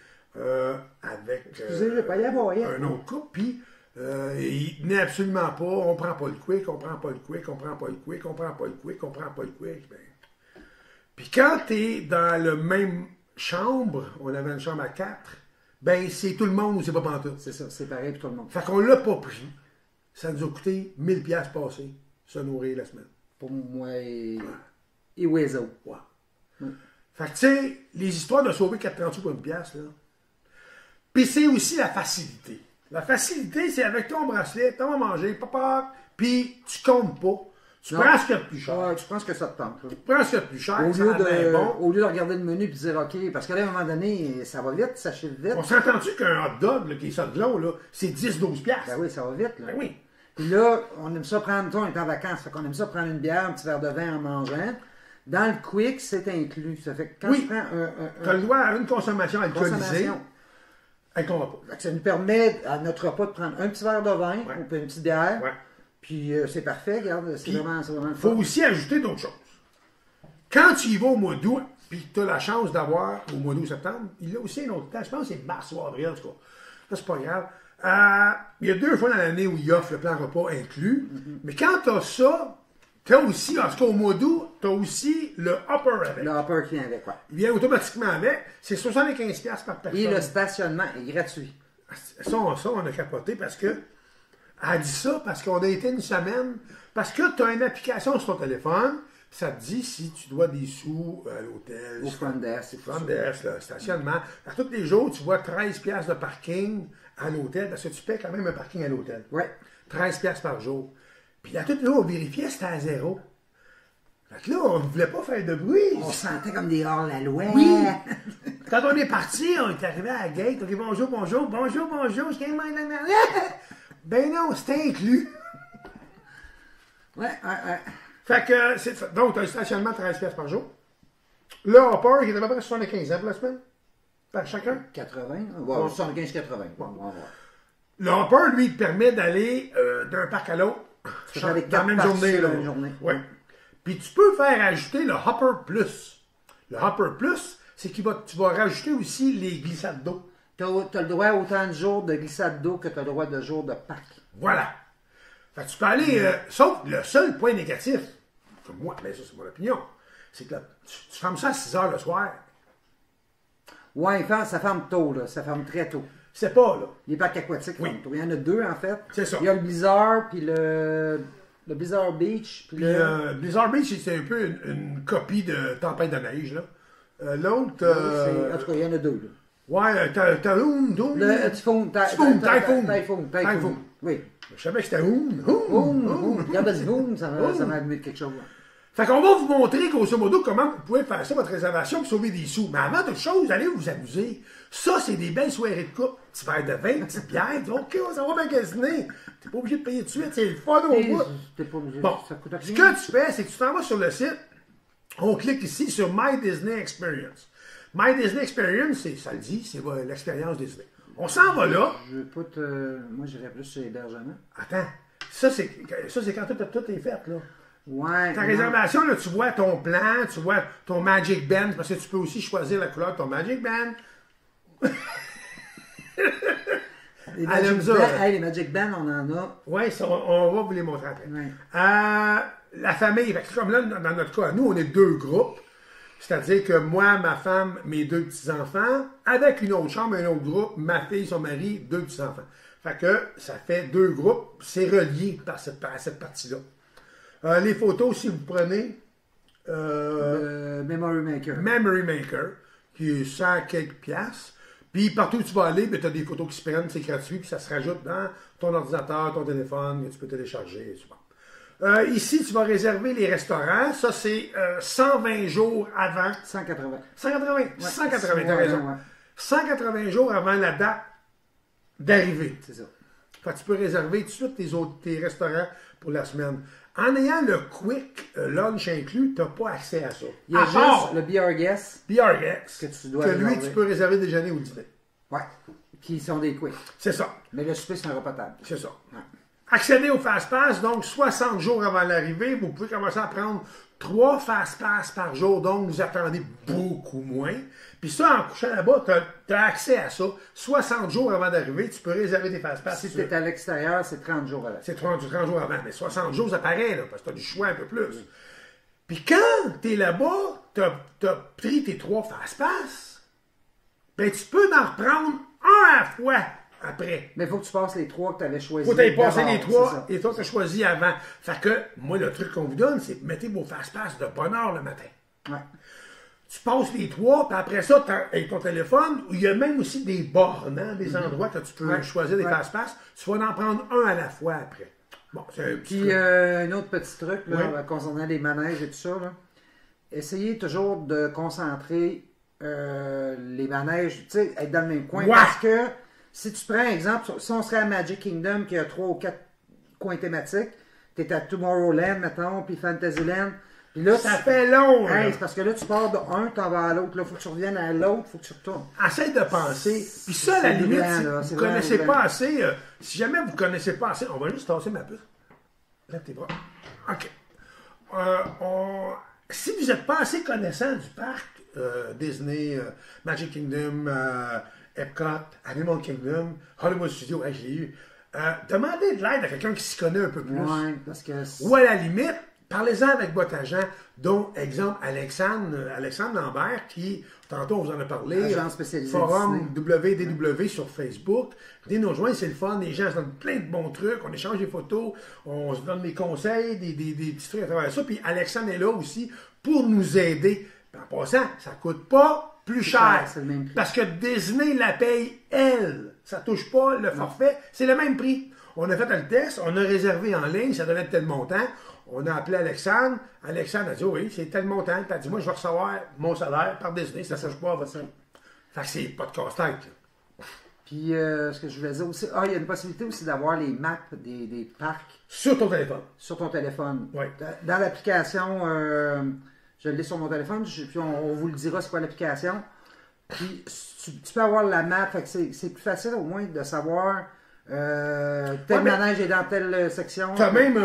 avec Excusez, je vais pas y avoir rien. un autre couple, puis il tenait absolument pas, on prend pas le Quick, on prend pas le Quick, on prend pas le Quick, on prend pas le Quick, on prend pas le Quick. Ben. Puis quand tu es dans le même chambre, on avait une chambre à 4, ben c'est tout le monde ou c'est pas pantoute. C'est ça, c'est pareil pour tout le monde. Fait qu'on l'a pas pris. Ça nous a coûté 1000$ passés, se nourrir la semaine. Pour moi et Wezo. Ouais. Fait que tu sais, les histoires de sauver 4,30 pour une pièce, là. Puis c'est aussi la facilité. La facilité, c'est avec ton bracelet, t'en vas manger, papa, puis tu comptes pas. Tu prends ce qu'il y a de plus cher. Ouais, tu penses que ça te tente. Là. Tu prends ce qu'il y a de plus cher, Au ça lieu, en est bon. au lieu de regarder le menu et de dire OK, parce que là, à un moment donné, ça va vite, ça chute vite. On s'entend-tu qu'un hot dog, là, qui est ça de long, là, c'est 10-12$. Ben oui, ça va vite. Là. Ben oui. Puis là, on aime ça prendre, toi, on est en vacances, fait qu'on aime ça prendre une bière, un petit verre de vin en mangeant. Dans le Quick, c'est inclus. Ça fait que quand Oui. tu prends Tu as le droit à une consommation alcoolisée consommation, avec ton repas. fait que ça nous permet à notre repas de prendre un petit verre de vin Ouais. ou une petite bière. Ouais. Puis c'est parfait, regarde, c'est Puis, vraiment le Il faut fun. aussi ajouter d'autres choses. Quand tu y vas au mois d'août, puis tu as la chance d'avoir au mois d'août-septembre, il y a aussi un autre temps. Je pense que c'est mars ou avril, en tout cas. Ça, c'est pas grave. Il y a 2 fois dans l'année où il offre le plan repas inclus. Mais quand tu as ça, tu as aussi, en tout cas au mois d'août, tu as aussi le upper avec. Le hopper qui vient avec, quoi. Il vient automatiquement avec. C'est 75$ par personne. Et le stationnement est gratuit. Ça, on a capoté parce que. Elle dit ça parce qu'on a été une semaine. Parce que tu as une application sur ton téléphone. Puis ça te dit si tu dois des sous à l'hôtel. Au front desk, c'est Front ça. desk, là, stationnement. À tous les jours, tu vois 13$ de parking à l'hôtel. Parce que tu paies quand même un parking à l'hôtel. Ouais. 13$ par jour. Puis à tous les jours, on vérifiait si c'était à zéro. Fait que là, on ne voulait pas faire de bruit. On se sentait comme des hors-la-loi. Oui. Quand on est parti, on est arrivé à la gate. On dit bonjour, bonjour, bonjour, bonjour. Je viens de Ben non, c'était inclus. Ouais. Fait que, donc, tu as un stationnement de 13$ par jour. Le hopper, qui est à peu près 75$ pour la semaine, par chacun. 80, ouais, 75-80. On va voir. Le hopper, lui, il te permet d'aller d'un parc à l'autre Tu peux faire les dans la 4 même parties journée. dans Là. une journée. Ouais. Puis tu peux faire ajouter le Hopper Plus. Le Hopper Plus, c'est que tu vas rajouter aussi les glissades d'eau. Tu as le droit à autant de jours de glissade d'eau que tu as le droit de jours de parc. Voilà. Fait que tu peux aller... sauf le seul point négatif, pour moi, mais ça c'est mon opinion, c'est que là, tu fermes ça à 6 heures le soir. Ouais, ça ferme tôt, là. Ça ferme très tôt. C'est pas, là. Les parcs aquatiques Oui. ferment tôt. Il y en a deux, en fait. C'est ça. Il y a le Blizzard, puis le Blizzard Beach. Puis Puis Blizzard Beach, c'est un peu une copie de Tempête de neige, là. L'autre... En tout cas, il y en a deux, là. Ouais, Typhoon. Le Typhoon. Typhoon. Oui. Je savais que c'était Hoon. Regarde le Typhoon, ça m'a allumé quelque chose. Là. Fait qu'on va vous montrer, grosso modo, comment vous pouvez faire ça, votre réservation, pour sauver des sous. Mais avant toute chose, allez vous amuser. Ça, c'est des belles soirées de coupe. Petit verre de vin, petite bière. OK, on s'en va magasiner. T'es pas obligé de payer tout de suite. C'est le fun au bout. T'es pas obligé. Bon, Ça coûte ce rien. que tu fais, c'est que tu t'en vas sur le site. On clique ici sur My Disney Experience. My Disney Experience, ça le dit, c'est l'expérience Disney. On s'en va là. Je veux pas te... Moi, j'irais plus sur l'hébergement. Attends, ça c'est quand tout est fait, là. Ouais. Ta non. réservation, là, tu vois ton plan, tu vois ton Magic Band, parce que tu peux aussi choisir la couleur de ton Magic Band. Les Elle aime Magic ça, Band, là. hey, les Magic Band, on en a. Oui, on va vous les montrer après. Ouais. La famille, fait que comme là, dans notre cas, nous, on est 2 groupes. C'est-à-dire que moi, ma femme, mes 2 petits-enfants, avec une autre chambre, un autre groupe, ma fille, son mari, 2 petits-enfants. Fait que ça fait 2 groupes, c'est relié par cette partie-là. Les photos, si vous prenez Memory Maker. Memory Maker, qui est 100 quelques piastres. Puis partout où tu vas aller, tu as des photos qui se prennent, c'est gratuit, puis ça se rajoute dans ton ordinateur, ton téléphone, et tu peux télécharger. Ici, tu vas réserver les restaurants. Ça, c'est 120 jours avant. 180. 180, Ouais, 180, t'as raison. ouais. 180 jours avant la date d'arrivée. C'est ça. Fait que tu peux réserver tout de suite tes restaurants pour la semaine. En ayant le Quick Lunch inclus, tu n'as pas accès à ça. Il y a juste le BR Guest BRX, que tu dois lui, réserver. tu peux réserver le déjeuner ou le dîner. Ouais. Qui sont des quick. C'est ça. Mais le souper, c'est un repas table. C'est ça. Ouais. Accéder au Fast-Pass, donc 60 jours avant l'arrivée, vous pouvez commencer à prendre 3 Fast-Pass par jour, donc vous attendez beaucoup moins. Puis ça, en couchant là-bas, tu as accès à ça. 60 jours avant d'arriver, tu peux réserver des Fast-Pass. Si tu es à l'extérieur, c'est 30 jours avant. C'est 30 jours avant, mais 60 jours, ça paraît, là, parce que tu as du choix un peu plus. Puis quand tu es là-bas, tu as pris tes 3 Fast-Pass, ben tu peux en reprendre un à la fois après. Mais il faut que tu passes les 3 que tu avais choisis. Faut t'aller passer d'abord, les 3 c'est ça. et toi, tu as choisi avant. Fait que, moi, le truc qu'on vous donne, c'est mettez vos fast-pass de bonne heure le matin. Ouais. Tu passes les 3, puis après ça, avec ton téléphone, il y a même aussi des bornes, hein, des endroits que tu peux choisir des fast-pass. Tu vas en prendre un à la fois après. Bon, c'est un petit Puis, truc. un autre petit truc là, Oui. concernant les manèges et tout ça. Là. Essayez toujours de concentrer les manèges, tu sais, être dans le même coin. Ouais. Parce que si tu prends exemple, si on serait à Magic Kingdom qui a 3 ou 4 coins thématiques, tu es à Tomorrowland, mettons, puis Fantasyland. Puis là, Ça fait long, là. Hey, c'est parce que là, tu pars de un, tu en vas à l'autre. Là, il faut que tu reviennes à l'autre, il faut que tu retournes. Essaye de penser. Puis ça, à la C'est limite, brillant, si là, vous c'est ne connaissez vraiment pas assez, si jamais vous ne connaissez pas assez, on va juste tasser ma puce. Lève tes bras. OK. Si vous n'êtes pas assez connaissant du parc Disney, Magic Kingdom, Epcot, Animal Kingdom, Hollywood Studios, hey, je l'ai eu, demandez de l'aide à quelqu'un qui s'y connaît un peu plus. Ouais, parce que Ou à la limite, parlez-en avec votre agent, dont, exemple, Alexandre Lambert, qui, tantôt, on vous en a parlé, Agent spécialisé forum WDW sur Facebook. Venez nous rejoindre, c'est le fun, les gens se donnent plein de bons trucs, on échange des photos, on se donne des conseils, des petits trucs à travers ça, puis Alexandre est là aussi pour nous aider. Puis en passant, ça ne coûte pas plus cher, c'est le même prix. parce que Disney la paye, elle. Ça ne touche pas le forfait, c'est le même prix. On a fait le test, on a réservé en ligne, ça donnait tel montant. On a appelé Alexandre. Alexandre a dit oui, c'est tel montant. Il a dit moi, je vais recevoir mon salaire par Disney, ça ne touche pas à votre salaire. Fait que c'est pas de casse-tête. Puis, ce que je voulais dire aussi, il y a une possibilité aussi d'avoir les maps des parcs Sur ton téléphone. sur ton téléphone. Oui. Dans l'application, je l'ai sur mon téléphone, puis on vous le dira c'est quoi l'application. Puis, tu peux avoir la map, fait que c'est plus facile au moins de savoir tel manège est dans telle section. T'as même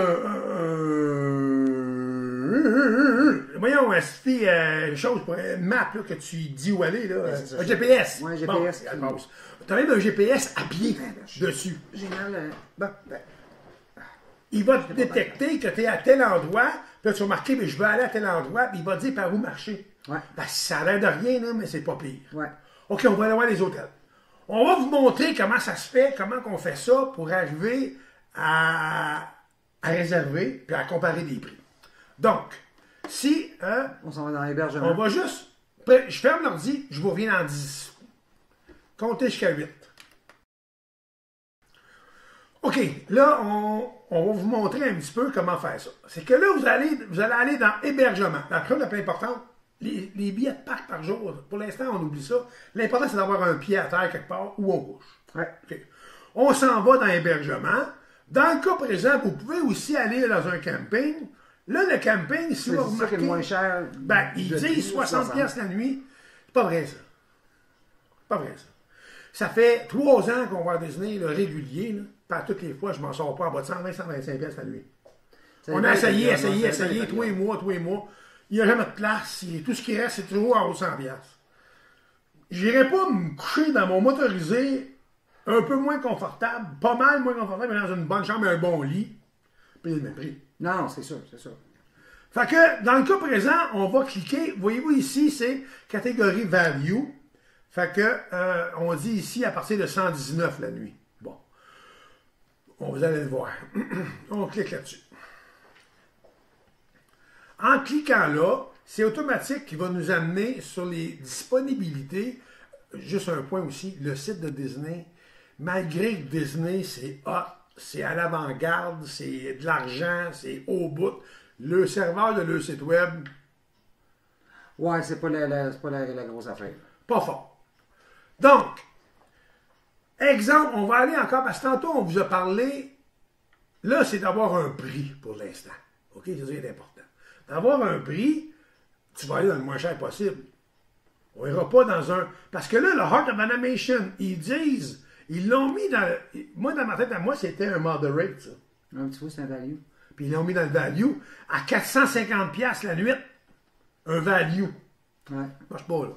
voyons, une chose pour une map là, que tu dis où aller, là. c'est ça. Un GPS. Ouais, un GPS Bon, qui- t'as même un GPS à pied dessus. Génial. Ben, Il va te détecter que tu es à tel endroit, puis là, tu vas marquer, mais je veux aller à tel endroit, puis il va te dire par où marcher. Ouais. Ben, ça a l'air de rien, là, mais c'est pas pire. ouais. OK, on va aller voir les hôtels. On va vous montrer comment ça se fait, comment on fait ça pour arriver à réserver, puis à comparer des prix. Donc, si On s'en va dans l'hébergement. on va juste... Je ferme l'ordi, je vous reviens dans 10. Comptez jusqu'à 8. OK, là, on va vous montrer un petit peu comment faire ça. C'est que là, vous allez aller dans hébergement. La chose la plus importante, les billets de parc par jour, pour l'instant, on oublie ça. L'important, c'est d'avoir un pied à terre quelque part où on bouge. Ouais. OK. On s'en va dans hébergement. Dans le cas présent, vous pouvez aussi aller dans un camping. Là, le camping, si C'est vous ça qui remarquez... est le moins cher. Ben, ils disent 60 pièces la nuit. C'est pas vrai, ça. C'est pas vrai, ça. Ça fait 3 ans qu'on va à Disney, là, régulier, là. Pas toutes les fois, je m'en sors pas en bas de 120, 125 pièces la nuit. On a essayé, tous les mois. Il n'y a jamais de place. Tout ce qui reste, c'est toujours en haut de 100 pièces. J'irai pas me coucher dans mon motorisé un peu moins confortable, pas mal moins confortable, mais dans une bonne chambre et un bon lit. Puis le même prix. Non, c'est sûr, c'est sûr. Fait que, dans le cas présent, on va cliquer. Voyez-vous ici, c'est catégorie value. Fait que, on dit ici à partir de 119 la nuit. Bon. Vous allez le voir. On clique là-dessus. En cliquant là, c'est automatique qui va nous amener sur les disponibilités. Juste un point aussi, le site de Disney, malgré que Disney, c'est hot, c'est à l'avant-garde, c'est de l'argent, c'est au bout. Le serveur de leur site web, Ouais, c'est pas la grosse affaire. pas fort. Donc, exemple, on va aller encore, parce que tantôt on vous a parlé, là c'est d'avoir un prix pour l'instant. OK, c'est important. D'avoir un prix, tu vas aller dans le moins cher possible. On ira pas dans un... Parce que là, le Heart of Animation, ils disent, ils l'ont mis dans... Moi, dans ma tête, à moi, c'était un moderate, ça. Un petit peu, c'est un value. Puis ils l'ont mis dans le value à 450$ la nuit. Un value. Ouais. Marche pas, là.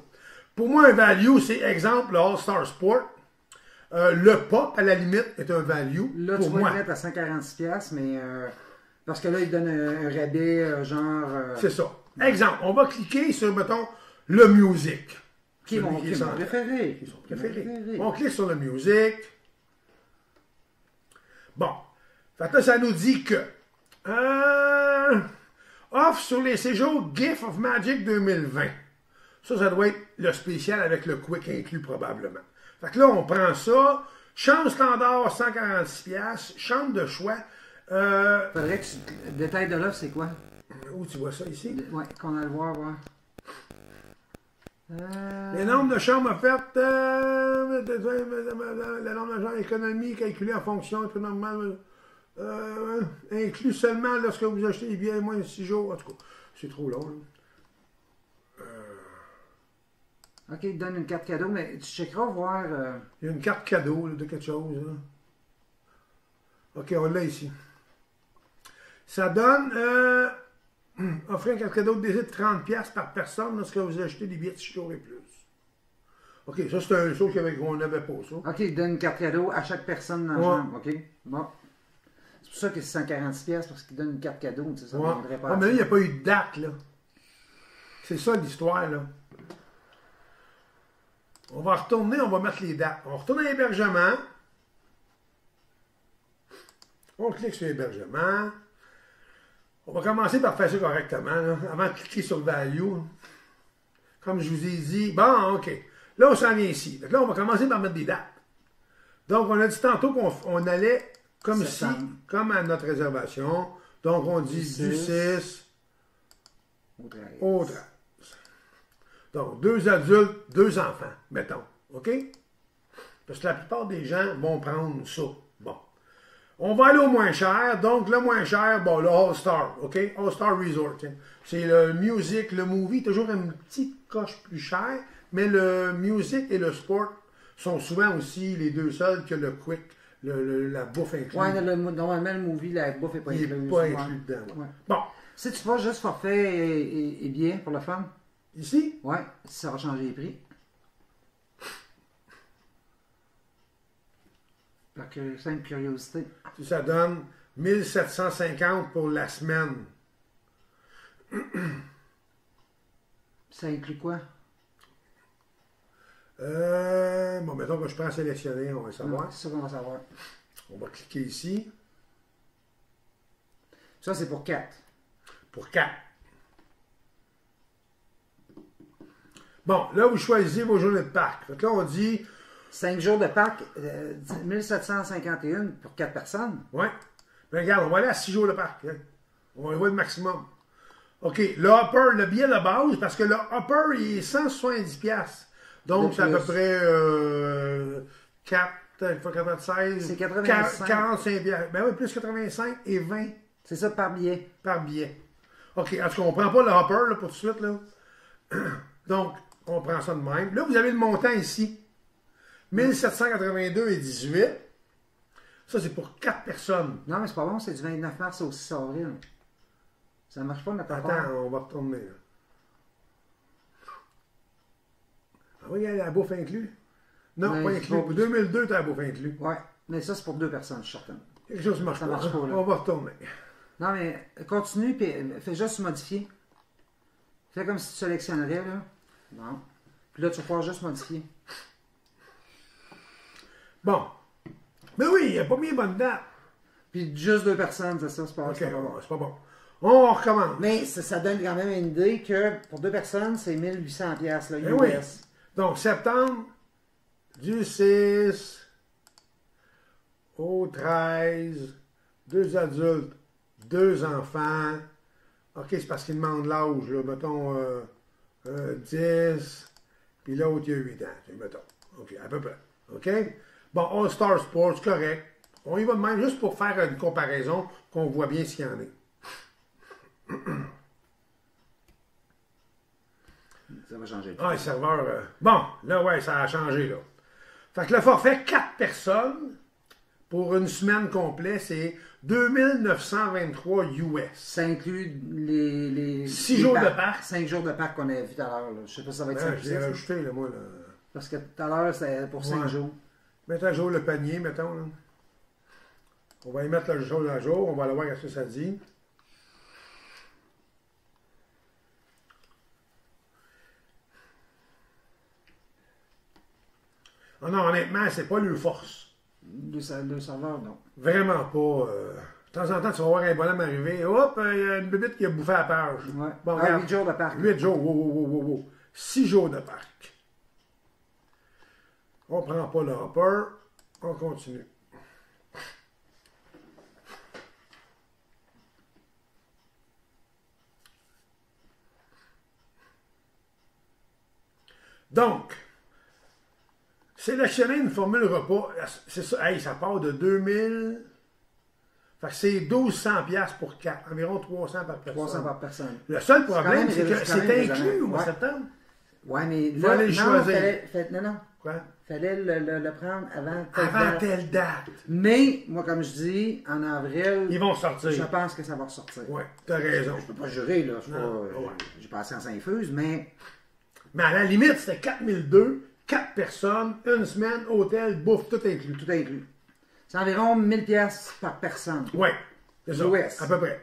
Pour moi, un value, c'est exemple, le All-Star Sport. Le pop, à la limite, est un value. Là, pour tu vas moi. le mettre à 146$, mais... parce que là, il donne un rabais, genre... C'est ça. Exemple, on va cliquer sur, mettons, le music. Qui est mon préféré. Qui est son préféré. On clique sur le music. Bon. Fait que là, ça nous dit que off sur les séjours Gift of Magic 2020. Ça doit être le spécial avec le quick inclus probablement. Fait que là, on prend ça. Chambre standard, 146$. Chambre de choix. Faudrait que le détail de l'offre, c'est quoi? Où tu vois ça ici? Ouais, qu'on a le voir. Les nombres de chambres offertes, le nombre de gens économie calculé en fonction, tout normal, inclus seulement lorsque vous achetez des billets moins de 6 jours. En tout cas, c'est trop long. OK, il te donne une carte cadeau, mais tu checkeras voir... Il y a une carte cadeau là, de quelque chose. Là. OK, on l'a ici. Ça donne... offrir un carte cadeau de désir de 30$ par personne lorsque vous achetez des billets de 6 jours et plus. OK, ça c'est un chose qu'on n'avait pas, ça. OK, il donne une carte cadeau à chaque personne dans la chambre. OK, bon. C'est pour ça que c'est 146$, parce qu'il donne une carte cadeau. Tu sais, ça ne viendrait pas. Mais là, il n'y a pas eu de date, là. C'est ça l'histoire, là. On va retourner, on va mettre les dates. On retourne à l'hébergement. On clique sur l'hébergement. On va commencer par faire ça correctement, là, avant de cliquer sur le value. Comme je vous ai dit, bon, OK. Là, on s'en vient ici. Donc là, on va commencer par mettre des dates. Donc, on a dit tantôt qu'on allait comme ici, comme à notre réservation. Donc, on dit du 6 au 13. Donc, 2 adultes, 2 enfants, mettons. OK? Parce que la plupart des gens vont prendre ça. Bon. On va aller au moins cher. Donc, le moins cher, bon, le All-Star, OK? All-Star Resort. C'est le music, le movie, toujours une petite coche plus chère, mais le music et le sport sont souvent aussi les deux seuls que le quick, la bouffe incluse. Oui, normalement, le movie, la bouffe n'est pas incluse. Il n'est pas inclus dedans. Ouais. Bon. Si tu vas juste forfait et bien pour le fun. Ici? Oui, ça va changer les prix. Par simple curiosité. Ça donne 1750 pour la semaine. Ça inclut quoi? Bon, mettons que je prends à sélectionner, on va savoir. C'est ça qu'on va savoir. On va cliquer ici. Ça, c'est pour 4. Pour 4. Bon, là, vous choisissez vos journées de parc. Fait que là, on dit... 5 jours de parc, 1751 pour 4 personnes. Oui. Mais regarde, on va aller à 6 jours de parc. Hein. On va voir le maximum. OK, le hopper, le billet de base, parce que le hopper, il est 170$. Donc, c'est à peu près 4 fois 96. C'est 85. 45$. Ben oui, plus 85 et 20. C'est ça par billet. Par billet. OK, en tout cas, on ne prend pas le hopper là, pour tout de suite. Là. Donc, on prend ça de même. Là, vous avez le montant ici. 1782 et 18. Ça, c'est pour 4 personnes. Non, mais c'est pas bon, c'est du 29 mars au 6 avril. Ça marche pas, notre affaire. Attends, on va retourner. Là. Ah oui, il y a la bouffe inclus? Non, mais pas inclus. Pour 2002, tu as la bouffe inclus. Oui, mais ça, c'est pour 2 personnes, je suis certain. Quelque chose ne marche pas. Ça marche pas, là. On va retourner. Non, mais continue, puis fais juste modifier. Fais comme si tu sélectionnerais, là. Bon. Puis là, tu vas pouvoir juste modifier. Bon. Mais oui, il n'a pas mis une bonne date. Puis juste 2 personnes, c'est ça, c'est pas, OK, c'est pas bon. c'est pas bon. On recommence. Mais ça donne quand même une idée que pour 2 personnes, c'est 1800 piastres, là, US. Oui. Donc, septembre, du 6 au 13, 2 adultes, 2 enfants. OK, c'est parce qu'ils demandent l'âge, là. Mettons 10, puis l'autre, il y a 8 ans. Mettons. OK, à peu près. OK? Bon, All-Star Sports, correct. On y va de même, juste pour faire une comparaison, qu'on voit bien ce qu'il y en est. Ça va changer. Ah, le serveur. Bon, là, ouais, ça a changé, là. Fait que le forfait 4 personnes pour une semaine complète, c'est 2923 US. Ça inclut les 6 les jours de parc. 5 jours de parc qu'on avait vu tout à l'heure. Je sais pas si ça va être 5 Je l'ai rajouté, là, moi, là. Parce que tout à l'heure, c'était pour 5 Ouais. jours. Mettons à jour le panier, mettons, là. On va y mettre le jour à jour. On va aller voir ce que ça dit. Oh non, honnêtement, c'est pas leur force. Le serveur, non. Vraiment pas. De temps en temps, tu vas voir un bonhomme arriver. Hop, il y a une bébite qui a bouffé à la page. Ouais. Bon, Ah, regarde. 8 jours de parc. 8 jours. Wow. 6 jours de parc. On prend pas le hopper. On continue. Donc, sélectionner une formule repas, c'est ça, hey, ça part de 2000. Fait que c'est 1200 piastres pour 4, environ 300 par personne. 300 par personne. Le seul quand problème, même c'est que c'est quand même c'est raisonnable. inclus au mois de Ouais. septembre. Ouais, mais Faut là, aller le choisir. non. Quoi? Fallait le prendre avant telle Avant date. telle date. Mais, moi, comme je dis, en avril, Ils vont sortir. je pense que ça va ressortir. Ouais, t'as raison. Je peux pas jurer, là. Non, ouais. J'ai pas la science infuse, mais Mais à la limite, c'était 4002, 4 personnes, une semaine, hôtel, bouffe, tout inclus. tout inclus. C'est environ 1000 pièces par personne. Ouais, c'est ça. US. À peu près.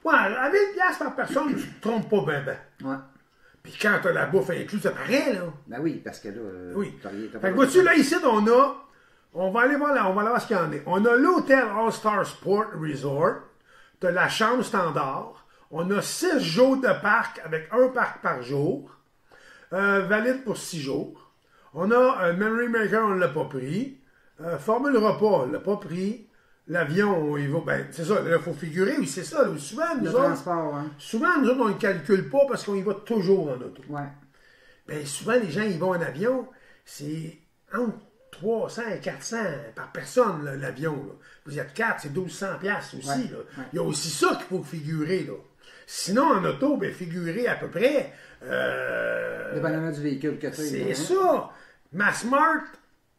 Ouais, à 1000 piastres par personne, tu te trompes pas ben. Ouais. Puis quand t'as la bouffe inclus, c'est pareil, là. Ben oui, parce que là, Oui. t'as Fait pas que vois-tu, là, ici, on va aller voir, là, on va aller voir ce qu'il y en a. On a l'hôtel All-Star Sport Resort. T'as la chambre standard. On a 6 jours de parc avec un parc par jour. Valide pour 6 jours. On a Memory Maker, on ne l'a pas pris. Formule repas, on ne l'a pas pris. L'avion, on y va. Ben, c'est ça, il faut figurer, oui, c'est ça. Là, souvent, le nous autres, transport, hein. on ne le calcule pas parce qu'on y va toujours en auto. Ouais. Ben, souvent, les gens, ils vont en avion, c'est entre 300 et 400 par personne, là, l'avion. Là. Vous êtes 4, c'est 1200 piastres aussi. Ouais, Là. ouais. Il y a aussi ça qu'il faut figurer. Là. Sinon, en auto, ben, figurer à peu près... Dépendamment du véhicule que tu as. c'est ça. Ma Smart,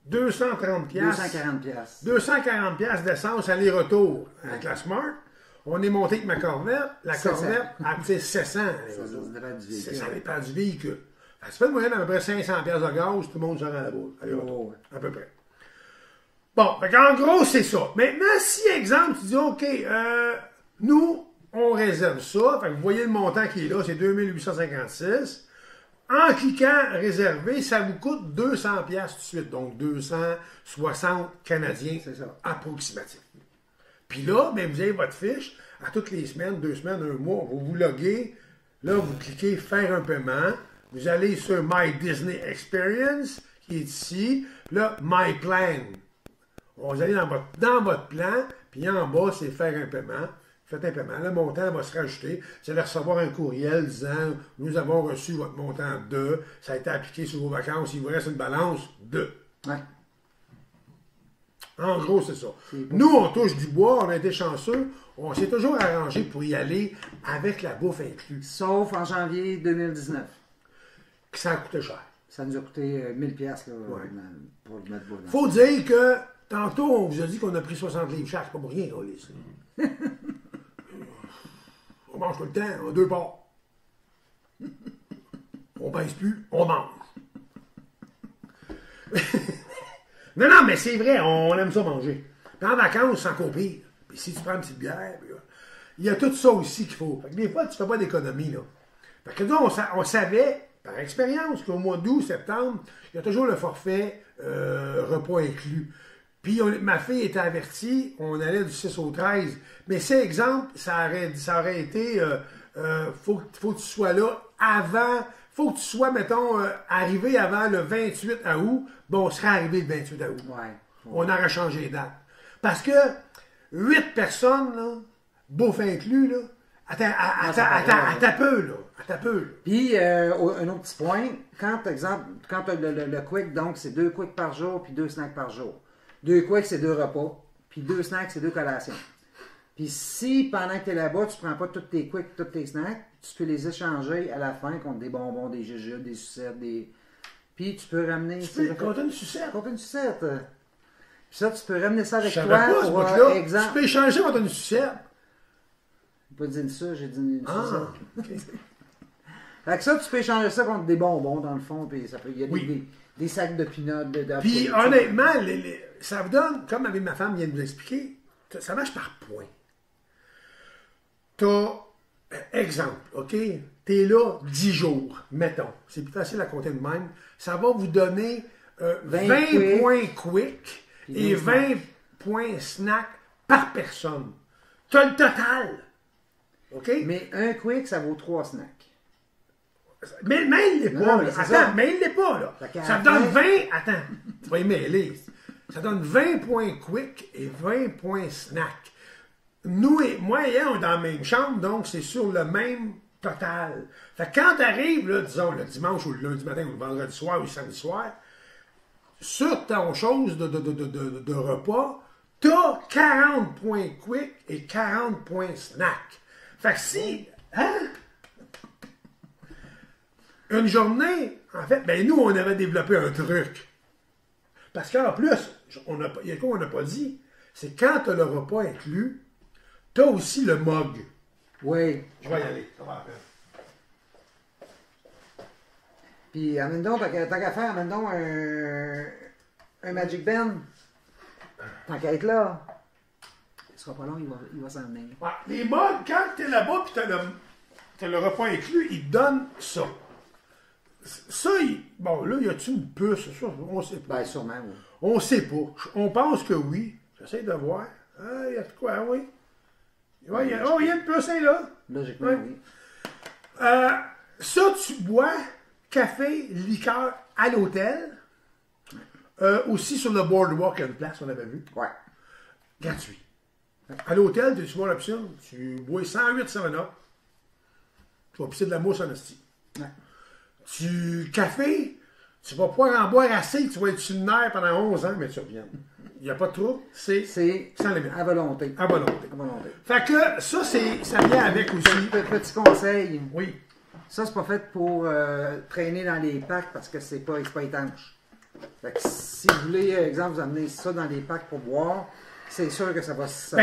230 piastres. 240 pièces. 240 piastres d'essence aller-retour avec la Smart. On est monté avec ma Corvette. La 700. Corvette, elle coûtait 700. Ça dépend du véhicule. Ça dépend du véhicule. Ça se fait de moyenne à peu près 500 piastres de gaz, tout le monde se rend à la boule. Allez, Oh, ouais. à peu près. Bon, en gros, c'est ça. Maintenant, si, exemple, tu dis, OK, nous, on réserve ça. Fait que vous voyez le montant qui est là, c'est 2856. En cliquant réserver, ça vous coûte 200 piastres tout de suite. Donc, 260 Canadiens C'est ça. approximatif. Puis là, ben, vous avez votre fiche. À toutes les semaines, 2 semaines, 1 mois, vous vous loguez. Là, vous cliquez faire un paiement. Vous allez sur My Disney Experience, qui est ici. Puis là, My Plan. Vous allez dans votre plan, puis en bas, c'est faire un paiement. Faites un paiement. Le montant va se rajouter. Vous allez recevoir un courriel disant « Nous avons reçu votre montant de, ça a été appliqué sur vos vacances, il vous reste une balance de. Ouais. » En gros, c'est ça. Nous, on touche du bois, on a été chanceux. On s'est toujours arrangé pour y aller avec la bouffe incluse. Sauf en janvier 2019. Que ça a coûté cher. Ça nous a coûté 1000 pièces Ouais. pour le mettre beau. Faut dire que tantôt, on vous a dit qu'on a pris 60 livres chaque. C'est pas pour rien, Alice. On mange tout le temps, on a 2 parts. On pèse plus, on mange. non, mais c'est vrai, on aime ça manger. Puis en vacances, c'est encore pire. Puis si tu prends une petite bière, puis, il y a tout ça aussi qu'il faut. Fait que des fois, tu ne fais pas d'économie, là. Fait que nous, on savait, par expérience, qu'au mois d'août, septembre, il y a toujours le forfait repas inclus. Puis ma fille était avertie, on allait du 6 au 13. Mais c'est exemple, ça aurait été, faut que tu sois là avant, faut que tu sois, mettons, arrivé avant le 28 août. Bon, on serait arrivé le 28 août. Ouais. On aurait changé les dates. Parce que 8 personnes, là, bouffe inclus, là, attends peu, là. Puis, un autre petit point, quand tu as le quick, donc c'est 2 quicks par jour puis 2 snacks par jour. 2 quicks, c'est 2 repas. Puis 2 snacks, c'est 2 collations. Puis si, pendant que tu es là-bas, tu ne prends pas tous tes quicks, tous tes snacks, tu peux les échanger à la fin contre des bonbons, des jujubes, des sucettes, des... Puis tu peux ramener... Contre une sucette? Contre une sucette. Puis ça, tu peux ramener ça avec Je savais toi pas, ce pour bout-là. exemple... Tu peux échanger contre une sucette. J'ai pas dit ça, j'ai dit une Ah, sucette. Fait que ça, tu peux échanger ça contre des bonbons, dans le fond, puis ça peut... Il y a des sacs de peanuts, Puis honnêtement, ça vous donne, comme avec ma femme vient de vous expliquer, ça marche par points. T'as, exemple, OK? T'es là 10 jours, mettons. C'est plus facile à compter de même. Ça va vous donner 20 points quick et 20 points snack par personne. T'as le total. OK? Mais un quick, ça vaut 3 snacks. Mais il l'est pas, là. Attends, mais il l'est pas, là. Ça te donne 20... Attends, tu vas y mêler. Ça donne 20 points quick et 20 points snack. Moi et elle, on est dans la même chambre, donc c'est sur le même total. Fait que quand t'arrives, là, disons, le dimanche ou le lundi matin ou le vendredi soir ou le samedi soir, sur ton chose de repas, t'as 40 points quick et 40 points snack. Fait que si... Hein? Une journée, en fait, ben nous, on avait développé un truc. Parce qu'en plus, il y a quoi on n'a pas dit, c'est quand tu as le repas inclus, tu as aussi le mug. Oui. Je vais y aller, ça va à peine. Puis, amène donc, tant qu'à faire, amène donc un Magic Ben. Tant qu'à être là. Il sera pas long, il va s'en amener. Ouais, les mugs, quand tu es là-bas et tu as le repas inclus, ils te donnent ça. Ça, bon, là, y a-tu une puce? Ça, on sait pas. Ben, sûrement, oui. On sait pas. On pense que oui. J'essaie de voir. Ah, il y a de quoi, oui. Ouais, il y a une puce, là. Logiquement, ouais. oui. Ça, tu bois café, liqueur à l'hôtel. Aussi sur le boardwalk, il y a une place, on avait vu. Ouais. Gratuit. À l'hôtel, tu vois l'option. Tu bois 108 7-Up. Tu vas pisser de la mousse en hostie. Ouais. Café, tu vas pouvoir en boire assez, tu vas être sur le nerf pendant 11 ans, mais tu reviens. Il n'y a pas de trou, c'est sans limite. À volonté. À volonté. À volonté. Fait que ça vient avec aussi. Petit conseil. Oui. Ça, c'est pas fait pour traîner dans les packs parce que c'est pas étanche. Fait que si vous voulez, exemple, vous amener ça dans les packs pour boire, c'est sûr que ça va se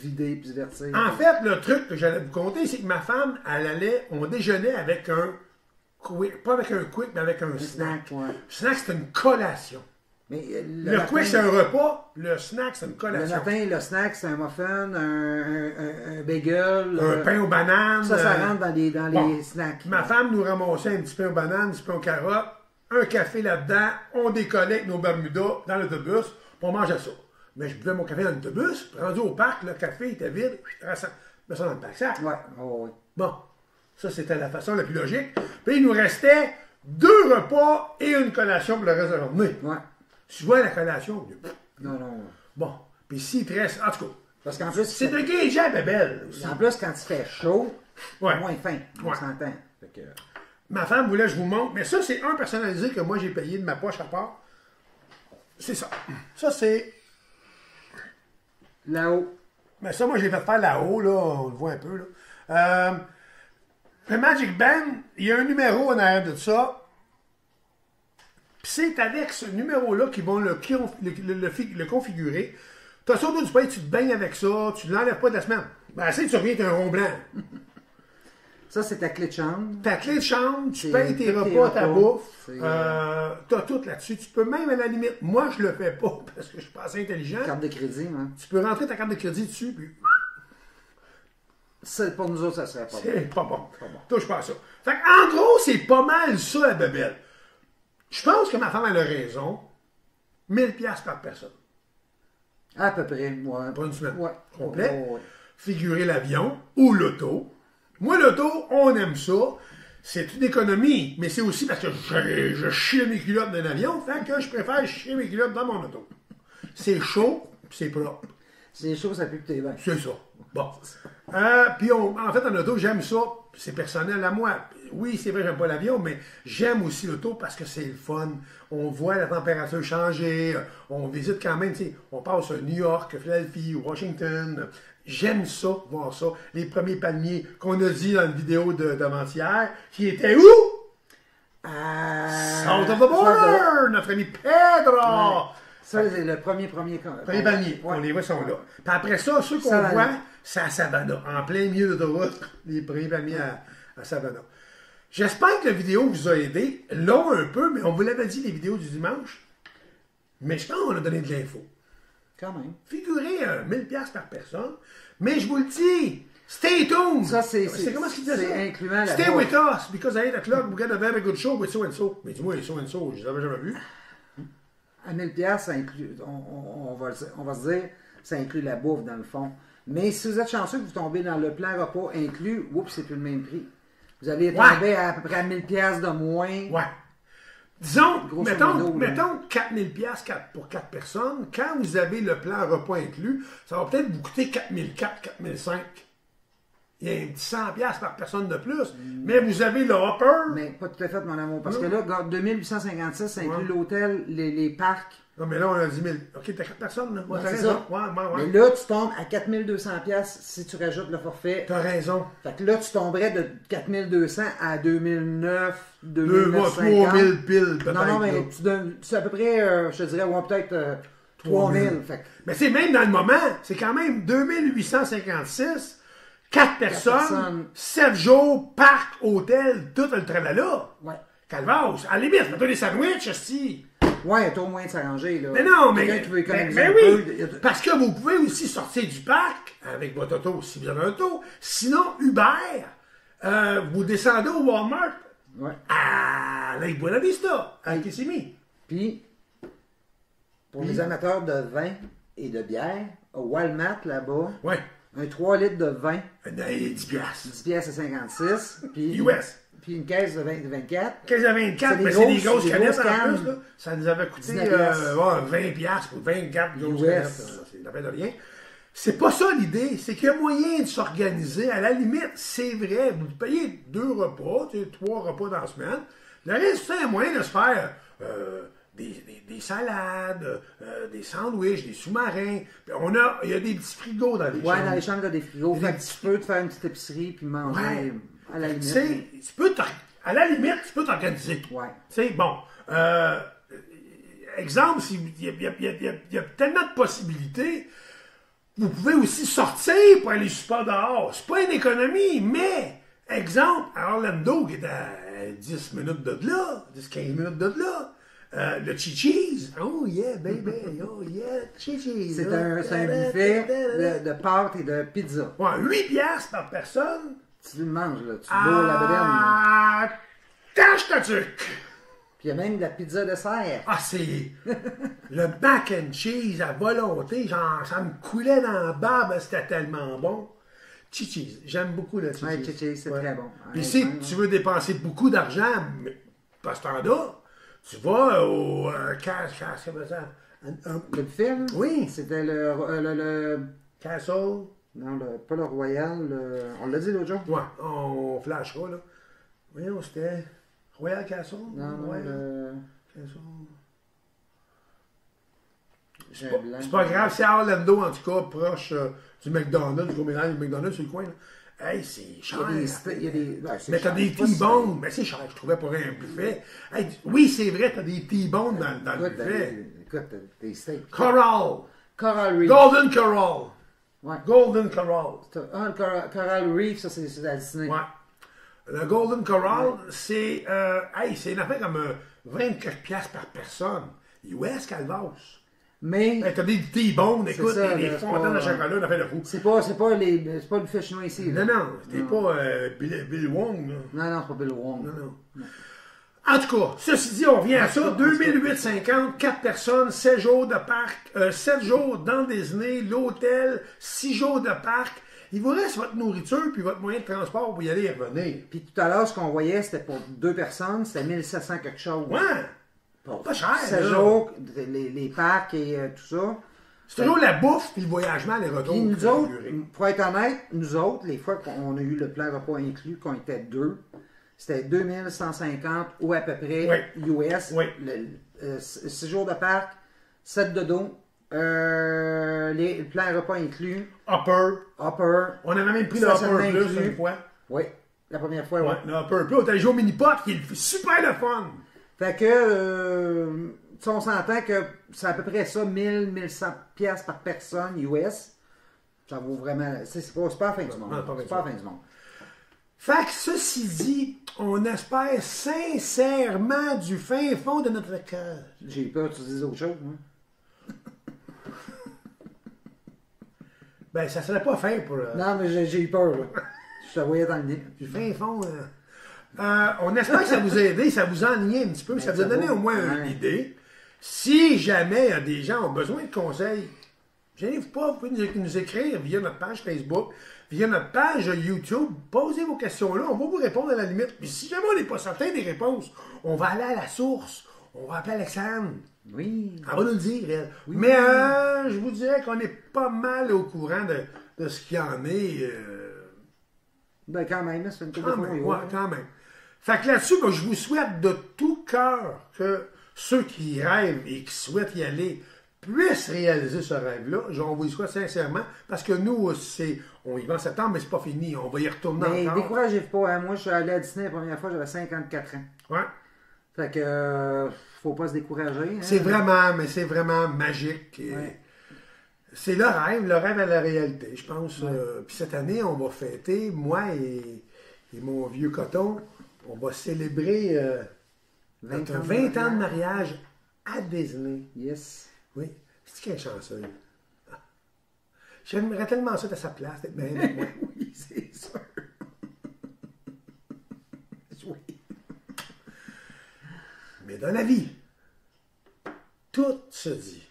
vider et se vertir. En fait, le truc que j'allais vous conter, c'est que ma femme, on déjeunait avec un quick, pas avec un quick, mais avec un snack. Ouais. Le snack, c'est une collation. Mais le quick, c'est un repas. Le snack, c'est une collation. Le matin, le snack, c'est un muffin, un bagel. Un pain aux bananes. Ça rentre dans les snacks. Ma femme nous ramassait un petit pain aux bananes, un petit pain aux carottes, un café là-dedans. On décollait avec nos Bermudas dans l'autobus. On mangeait ça. Mais je buvais mon café dans l'autobus. Rendu au parc, le café était vide. Je mets ça dans le pack-sac. Ouais. Oh, oui. Bon. Ça, c'était la façon la plus logique. Puis, il nous restait 2 repas et une collation pour le reste de la journée. Ouais. Tu vois la collation? Non. Bon. Puis, s'il te reste... En tout cas, parce qu'en plus... c'est de gager bébelle. En plus, quand il fait chaud, ouais. moins faim. On s'entend. Que... Ma femme voulait que je vous montre. Mais ça, c'est un personnalisé que moi, j'ai payé de ma poche à part. C'est ça. Ça, c'est... Là-haut. Mais ça, moi, j'ai fait faire là-haut, là. On le voit un peu, là. Le Magic Band, il y a un numéro en arrière de ça. Puis c'est avec ce numéro-là qu'ils vont le configurer. Tu as ça du pain, tu te baignes avec ça, tu ne l'enlèves pas de la semaine. Ben, assez, tu reviens avec un rond blanc. Ça, c'est ta clé de chambre. Ta clé de chambre, tu payes tes repas, ta bouffe. Tu as tout là-dessus. Tu peux même, à la limite, moi, je le fais pas parce que je suis pas assez intelligent. Carte de crédit, hein. Tu peux rentrer ta carte de crédit dessus, puis Pour nous autres, ça serait pas bon. C'est pas bon. Pas bon. Touche pas à ça. Fait en gros, c'est pas mal ça, la bébelle. Je pense que ma femme elle a raison. 1000$ par personne. À peu près, moi. Pour une semaine. Ouais. Complet. Ouais. Figurer l'avion ou l'auto. Moi, l'auto, on aime ça. C'est une économie, mais c'est aussi parce que je chie mes culottes dans l'avion, fait que je préfère chier mes culottes dans mon auto. C'est chaud, c'est propre. C'est chaud, ça pue que t'es bien. C'est ça. Bon. Puis en fait, en auto, j'aime ça. C'est personnel à moi. Oui, c'est vrai, j'aime pas l'avion, mais j'aime aussi l'auto parce que c'est le fun. On voit la température changer. On visite quand même, tu sais, on passe à New York, Philadelphie, Washington. J'aime ça, voir ça. Les premiers palmiers qu'on a dit dans une vidéo d'avant-hier, qui étaient où? South of the border! Notre ami Pedro! Ouais. Ça, c'est le premier palmiers, on les voit, sont là. Puis après ça, ceux qu'on voit, c'est à Savannah, en plein milieu de l'autoroute, les premiers palmiers à Savannah. J'espère que la vidéo vous a aidé. Long un peu, mais on vous l'avait dit, les vidéos du dimanche. Mais je pense qu'on a donné de l'info. Quand même. Figurez 1000$ par personne. Mais je vous le dis, stay tuned! Ça, c'est comment est-ce qu'il dit ça? C'est incluant la Stay with us, because at 8 o'clock we got a very good show with so and so. Mais dis-moi, so and so, je l'avais jamais vu. À 1000$, ça inclut, on va se dire, ça inclut la bouffe dans le fond. Mais si vous êtes chanceux que vous tombez dans le plan repas inclus, oups, c'est plus le même prix. Vous allez tomber à peu près à 1000$ de moins. Ouais. Disons, modo, mettons 4000$ pour 4 personnes. Quand vous avez le plan repas inclus, ça va peut-être vous coûter 4004, 4005. Il y a un petit 100$ par personne de plus. Mais vous avez le hopper. Mais pas tout à fait, mon amour. Parce que là, 2856, ça inclut l'hôtel, les parcs. Non, mais là, on a 10 000. OK, t'as 4 personnes, là. Ouais, c'est ça. Ouais. Mais là, tu tombes à 4200$ si tu rajoutes le forfait. T'as raison. Fait que là, tu tomberais de 4200 à 2009, 2050. 3000 piles, peut-être. Non, mais c'est à peu près, je te dirais, ouais, peut-être 3000. Fait que... Mais c'est même dans le moment, c'est quand même 2856, 4 personnes, 7 jours, parc, hôtel, tout le tralala. Ouais. Calvados. À la limite, fais-toi des sandwichs, aussi. Ouais, il y a au moins de s'arranger, là. Mais non, mais. Qui veut économiser mais un oui! peu, Parce que vous pouvez aussi sortir du parc avec votre auto si vous avez un auto. Sinon, Uber, vous descendez au Walmart. Ouais. À Lake Buena Vista, à Kissimmee. Puis, pour les amateurs de vin et de bière, au Walmart, là-bas, Ouais. un 3 litres de vin, 10 piastres. 10 pièces à 56. Puis, US. Puis une caisse de 24. 15 à 24, mais c'est des grosses canettes en plus. Là. Ça nous avait coûté 20$ pour 24 grosses canettes. C'est la peine de rien. C'est pas ça l'idée. C'est qu'il y a moyen de s'organiser. À la limite, c'est vrai, vous payez 2 repas, 3 repas dans la semaine. Le reste, c'est un moyen de se faire des salades, des sandwichs, des sous-marins. Il y a des petits frigos dans les chambres. Ouais, dans les chambres, il y a des frigos. Fait que tu peux te faire une petite épicerie puis manger. Ouais. À la limite. À la limite, tu peux t'organiser. Ouais. Tu sais, bon. Exemple, il y a tellement de possibilités. Vous pouvez aussi sortir pour aller super dehors. C'est pas une économie, mais, exemple, à Orlando, qui est à 10 minutes de là, 10-15 minutes de là, le Chi-Cheese. Oh yeah, baby. Oh yeah, Chi-Cheese. C'est un buffet de pâtes et de pizza. Ouais, 8$ par personne. Tu le manges, là. Tu bois la bedaine. Tâche ta tuque! Puis il y a même de la pizza de serre. Ah, c'est le mac and cheese à volonté. Genre, ça me coulait dans la barbe. C'était tellement bon. Chi-Cheese. J'aime beaucoup le Chi-Cheese. Ouais, Chi-Cheese, c'est très bon. Puis si tu veux dépenser beaucoup d'argent, pas ce temps-là, tu vas au cash, comment ça? Le film? Oui. C'était le Castle. Non, pas le Royal. On l'a dit l'autre jour. Ouais, on flashera, là. Voyons, c'était Royal Castle? Non, le... Castle. C'est pas grave, c'est à Orlando, en tout cas, proche du McDonald's, du McDonald's sur le coin, là. Hey, c'est cher. Il y a des... Mais t'as des T-bones. Mais c'est cher, je trouvais, pour un buffet. Hey, oui, c'est vrai, t'as des T-bones dans le buffet. Écoute, des steaks. Coral. Coral Reef. Golden Coral. Ouais. Golden Coral. Le Coral Reef, ça, c'est à Disney. Ouais. Le Golden Coral, c'est une affaire comme 24$ par personne. US, Calvas. Mais Hey, t'as des T-bones, écoute, ça, des là, fontaines de c'est pas- chocolat, on a fait le fou. c'est pas le buffet chinois ici. Non, Là. non, t'es pas Bill Wong, là. Non, non, c'est pas Bill Wong. Non, non. En tout cas, ceci dit, on revient à ça. 2850, 4 personnes, 7 jours de parc, 7 jours dans Disney, l'hôtel, 6 jours de parc. Il vous reste votre nourriture puis votre moyen de transport pour y aller et revenir. Puis tout à l'heure, ce qu'on voyait, c'était pour 2 personnes, c'était 1700 quelque chose. Ouais! Pour Pas cher, 7 là. jours, les parcs et tout ça. C'est toujours la bouffe puis le voyagement, les retours. Puis nous qui fait autres, durer. pour être honnête, nous autres, les fois qu'on a eu le plan repas inclus, qu'on était 2, c'était 2150 ou à peu près US. Oui. 6 jours de parc, 7 de dos, le plan repas inclus, Upper. upper. On avait même pris le Stationnement Upper Plus inclus. une fois. Oui, la première fois, Ouais, ouais. le Upper Plus. T'as joué au mini-pot qui est super le fun. Fait que, tu sais, on s'entend que c'est à peu près ça, 1100 pièces par personne US. Ça vaut vraiment. C'est pas la fin du monde. Non, pas C'est pas la fin du monde. Fait que ceci dit, on espère sincèrement du fin fond de notre cœur. J'ai eu peur que tu dises autre chose, moi. Ben, ça serait pas fin pour Non, mais j'ai eu peur, là. Je te voyais dans le nez. du fin fond. On espère que ça vous a aidé, ça vous a enligné un petit peu, ça vous a donné au moins une idée. Si jamais des gens ont besoin de conseils, gênez-vous pas, vous pouvez nous écrire via notre page Facebook, via notre page YouTube. Posez vos questions là, on va vous répondre à la limite. Puis si jamais on n'est pas certain des réponses, on va aller à la source. On va appeler Alexandre. Oui. Elle va nous le dire, elle. Mais je vous dirais qu'on est pas mal au courant de ce qu'il y en est. Ben, quand même, c'est une couple Quand de fois. même, oui, ouais, quand même. Fait que là-dessus, ben, je vous souhaite de tout cœur que ceux qui rêvent et qui souhaitent y aller puissent réaliser ce rêve-là. On vous le souhaite sincèrement, parce que nous, on y va en septembre, mais c'est pas fini. On va y retourner Mais encore. découragez-vous pas, hein. Moi, je suis allé à Disney la première fois, j'avais 54 ans. Ouais. Fait que, faut pas se décourager. Hein. C'est vraiment magique. Et Ouais. c'est le rêve à la réalité, je pense. Puis cette année, on va fêter, moi et mon vieux coton, on va célébrer notre 20 ans de mariage à Disney. Yes. Oui. C'est qu'elle est chanceuse. Ah. J'aimerais tellement ça être à sa place, d'être bien avec moi. Oui, c'est sûr. Oui. Mais dans la vie, tout se dit.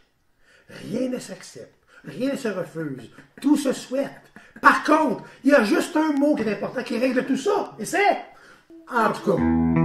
Rien ne s'accepte. Rien ne se refuse. Tout se souhaite. Par contre, il y a juste un mot qui est important qui règle tout ça. Et c'est... En tout cas...